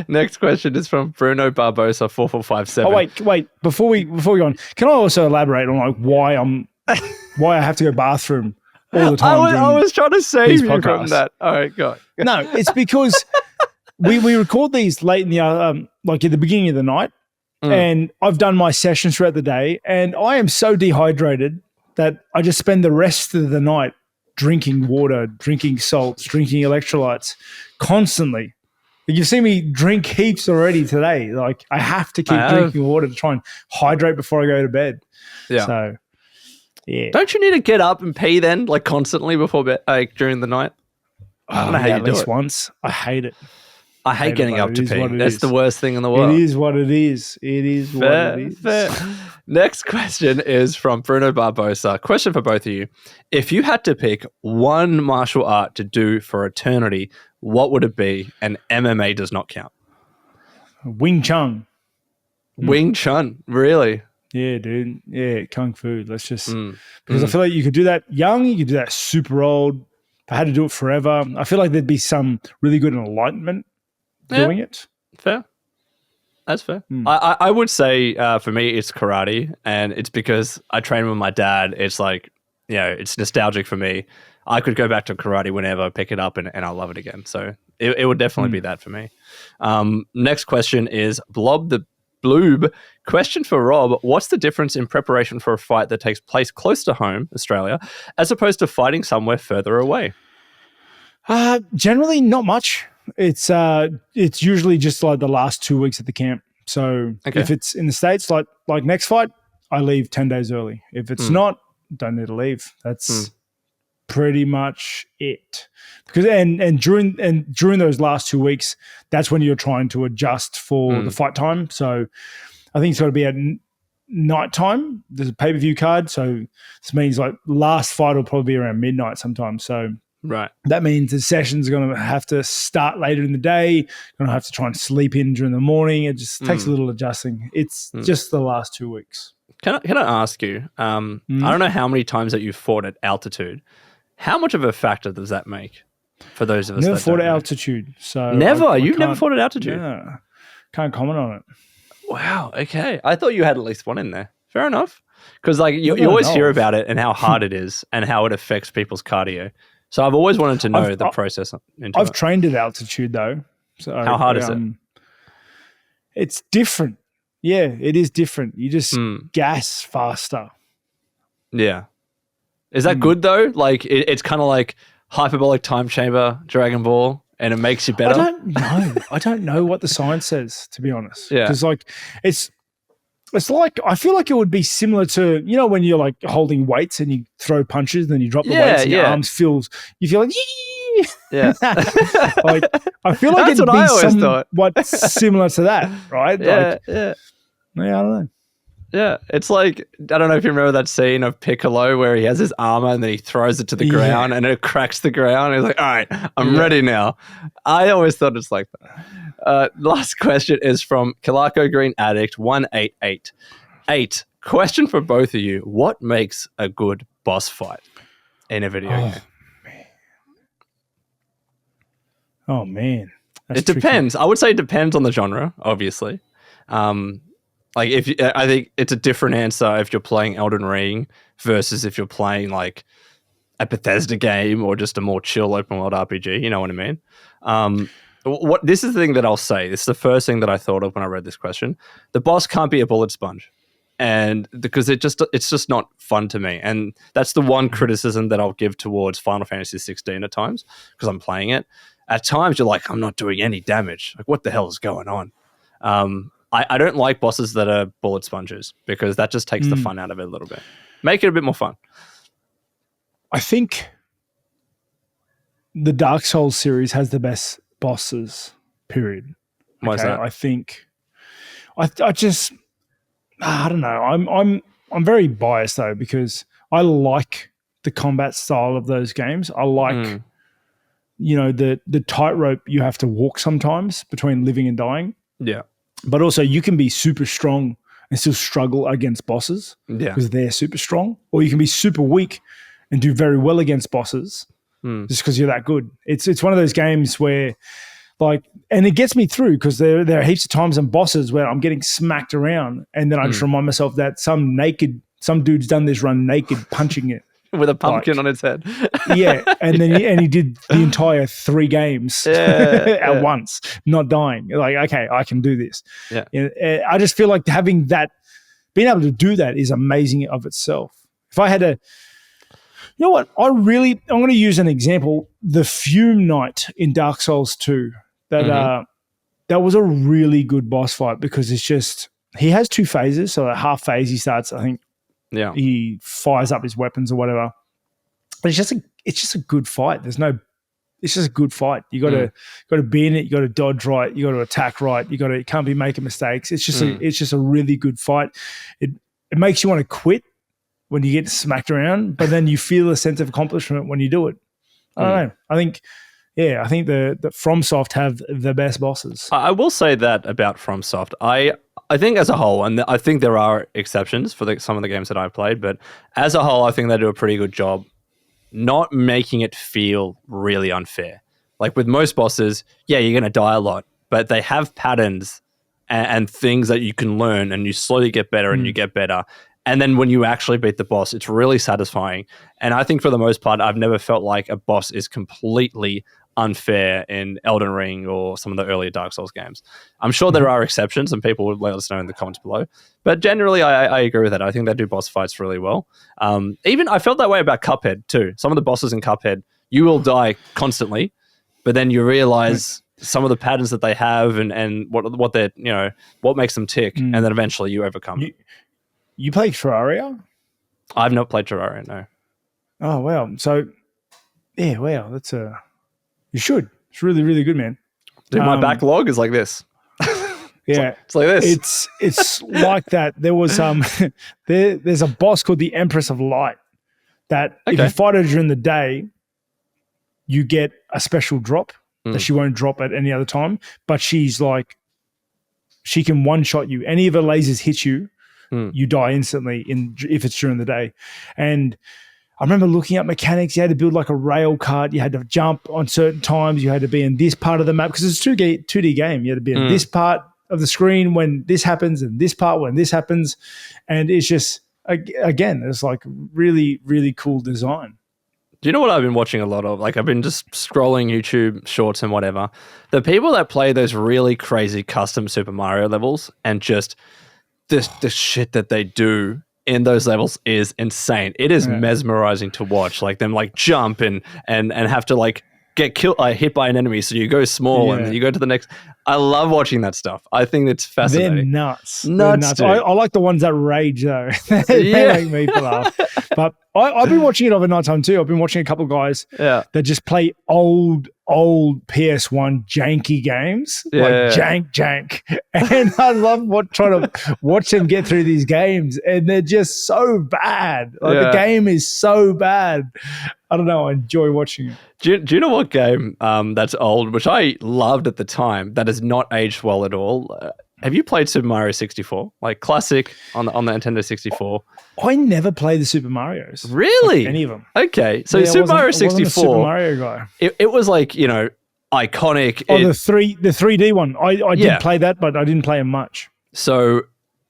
Next question is from Bruno Barbosa 4457. Oh wait. Before we go on, can I also elaborate on like why I have to go bathroom all the time? I was trying to save you from that. All right, go on. No, it's because we record these late in the like at the beginning of the night, and I've done my sessions throughout the day, and I am so dehydrated that I just spend the rest of the night drinking water, drinking salts, drinking electrolytes constantly. You've seen me drink heaps already today. Like I have to keep drinking water to try and hydrate before I go to bed. Yeah. So, yeah. Don't you need to get up and pee then, like constantly before bed, like during the night? I don't know how you do it. At least once. I hate it. I hate getting up to pee. That's the worst thing in the world. It is what it is. It is what it is. Fair. Next question is from Bruno Barbosa. Question for both of you. If you had to pick one martial art to do for eternity, what would it be? And MMA does not count. Wing Chun. Wing Chun, really? Yeah, dude. Yeah, Kung Fu. Let's just... Because I feel like you could do that young, you could do that super old. If I had to do it forever, I feel like there'd be some really good enlightenment doing it. Fair. That's fair. I would say for me, it's karate. And it's because I train with my dad. It's like, you know, it's nostalgic for me. I could go back to karate whenever, pick it up, and I'll love it again. So it would definitely be that for me. Next question is Blob the Bloob. Question for Rob. What's the difference in preparation for a fight that takes place close to home, Australia, as opposed to fighting somewhere further away? Generally, not much. It's usually just like the last 2 weeks at the camp. So if it's in the States, like next fight, I leave 10 days early. If it's not, don't need to leave. That's pretty much it. Because and during those last 2 weeks, that's when you're trying to adjust for the fight time. So I think it's got to be at night time. There's a pay-per-view card, so this means like last fight will probably be around midnight sometimes. So that means the sessions are going to have to start later in the day. Going to have to try and sleep in during the morning. It just takes a little adjusting. It's just the last 2 weeks. Can I ask you? I don't know how many times that you've fought at altitude. How much of a factor does that make for those of us? Never fought at altitude. So never. You've never fought at altitude. Yeah. Can't comment on it. Wow. Okay. I thought you had at least one in there. Fair enough. Because like you I always don't hear know. about it and how hard it is and how it affects people's cardio. So I've always wanted to know the process into I've it. trained at altitude though. So How hard is it? It's different. Yeah, it is different. You just gas faster. Yeah. Is that good though? Like it's kind of like hyperbolic time chamber Dragon Ball and it makes you better? I don't know. I don't know what the science says, to be honest. Yeah. Because like it's like, I feel like it would be similar to, you know, when you're like holding weights and you throw punches and then you drop the weights and your arms you feel like, yee! Yeah. Like, I feel like That's it'd what I always be thought. somewhat similar to that, right? Yeah, I don't know. Yeah, it's like, I don't know if you remember that scene of Piccolo where he has his armor and then he throws it to the ground and it cracks the ground. He's like, all right, I'm ready now. I always thought it's like that. Last question is from Kilako Green Addict 1888. Question for both of you. What makes a good boss fight in a video game? Oh, man. That's It depends. I would say it depends on the genre, obviously. Like I think it's a different answer if you're playing Elden Ring versus if you're playing like a Bethesda game or just a more chill open world RPG. You know what I mean? This is the thing that I'll say. This is the first thing that I thought of when I read this question. The boss can't be a bullet sponge, and because it's just not fun to me. And that's the one criticism that I'll give towards Final Fantasy 16 at times because I'm playing it. At times you're like, I'm not doing any damage. Like, what the hell is going on? I don't like bosses that are bullet sponges because that just takes the fun out of it a little bit. Make it a bit more fun. I think the Dark Souls series has the best bosses, period. Why is that? I think I just I don't know. I'm very biased though because I like the combat style of those games. I like you know the tightrope you have to walk sometimes between living and dying. Yeah. But also you can be super strong and still struggle against bosses because they're super strong. Or you can be super weak and do very well against bosses just because you're that good. It's one of those games where like, and it gets me through because there are heaps of times and bosses where I'm getting smacked around and then I just remind myself that some dude's done this run naked punching it. With a pumpkin on its head. Yeah, and then he did the entire 3 games at once, not dying. Like, okay, I can do this. Yeah. I just feel like having that, being able to do that is amazing of itself. If I had you know what, I'm going to use an example, the Fume Knight in Dark Souls 2. That was a really good boss fight because it's just, he has 2 phases. So at half phase he starts, I think, he fires up his weapons or whatever. But it's just a good fight. It's just a good fight. You got to be in it. You got to dodge right. You got to attack right. You can't be making mistakes. It's just a really good fight. It makes you want to quit when you get smacked around, but then you feel a sense of accomplishment when you do it. I don't know. I think the FromSoft have the best bosses. I will say that about FromSoft. I think as a whole, and I think there are exceptions for some of the games that I've played, but as a whole, I think they do a pretty good job not making it feel really unfair. Like with most bosses, you're going to die a lot, but they have patterns and things that you can learn and you slowly get better and you get better. And then when you actually beat the boss, it's really satisfying. And I think for the most part, I've never felt like a boss is completely unfair in Elden Ring or some of the earlier Dark Souls games. I'm sure there are exceptions and people would let us know in the comments below. But generally, I agree with that. I think they do boss fights really well. Even I felt that way about Cuphead too. Some of the bosses in Cuphead, you will die constantly, but then you realize some of the patterns that they have and what they're, you know, what makes them tick. And then eventually you overcome it. You played Terraria? I've not played Terraria, no. Oh, wow. So, yeah, wow. You should. It's really, really good, man. Dude, my backlog is like this. Yeah. It's like this. It's like that. There was there's a boss called the Empress of Light that if you fight her during the day, you get a special drop that she won't drop at any other time. But she's like, she can one-shot you. Any of her lasers hit you, you die instantly if it's during the day. And I remember looking at mechanics. You had to build like a rail cart. You had to jump on certain times. You had to be in this part of the map because it's a 2D game. You had to be in this part of the screen when this happens and this part when this happens. And it's just, again, it's like really, really cool design. Do you know what I've been watching a lot of? Like, I've been just scrolling YouTube shorts and whatever. The people that play those really crazy custom Super Mario levels and just the shit that they do in those levels is insane. It is mesmerizing to watch. Like them like jump and have to like get hit by an enemy. So you go small and then you go to the next. I love watching that stuff. I think it's fascinating. They're nuts. Nuts. I like the ones that rage though. They make me laugh. But I've been watching it over night time too. I've been watching a couple of guys that just play old PS1 janky games, like jank. And I love trying to watch them get through these games, and they're just so bad. Like the game is so bad. I don't know. I enjoy watching it. Do you know what game that's old, which I loved at the time, that has not aged well at all? Have you played Super Mario 64? Like classic on the Nintendo 64? I never played the Super Marios. Really? Like any of them. Okay. So Super Mario 64. I wasn't a Super Mario guy. It was like, you know, iconic. Oh, the 3D one. I did play that, but I didn't play it much. So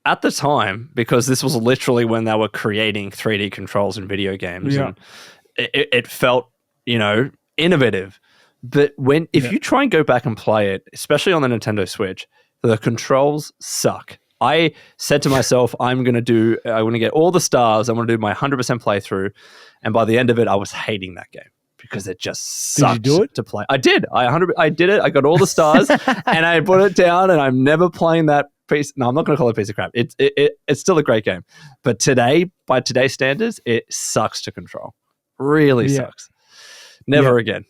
at the time, because this was literally when they were creating 3D controls in video games, and it felt, you know, innovative. But if you try and go back and play it, especially on the Nintendo Switch, the controls suck. I said to myself, I want to get all the stars. I want to do my 100% playthrough. And by the end of it, I was hating that game because it just sucked to play. I did. I did it. I got all the stars and I put it down, and I'm never playing that piece. No, I'm not going to call it a piece of crap. It's still a great game. But today, by today's standards, it sucks to control. Really sucks. Never again.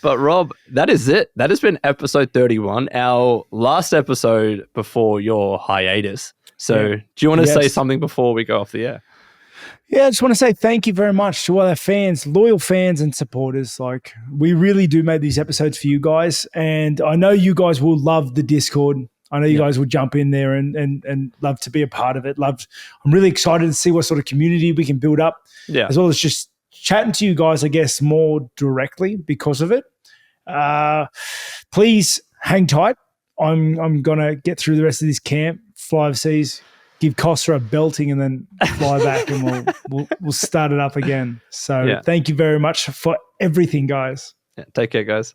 But Rob, that is it. That has been episode 31, our last episode before your hiatus. So do you want to say something before we go off the air? Yeah, I just want to say thank you very much to all our fans, loyal fans and supporters. Like, we really do make these episodes for you guys. And I know you guys will love the Discord. I know you guys will jump in there and love to be a part of it. I'm really excited to see what sort of community we can build up, as well as just chatting to you guys, I guess, more directly because of it. Please hang tight. I'm going to get through the rest of this camp, fly overseas, give Costa a belting, and then fly back, and we'll start it up again. So thank you very much for everything, guys. Yeah, take care, guys.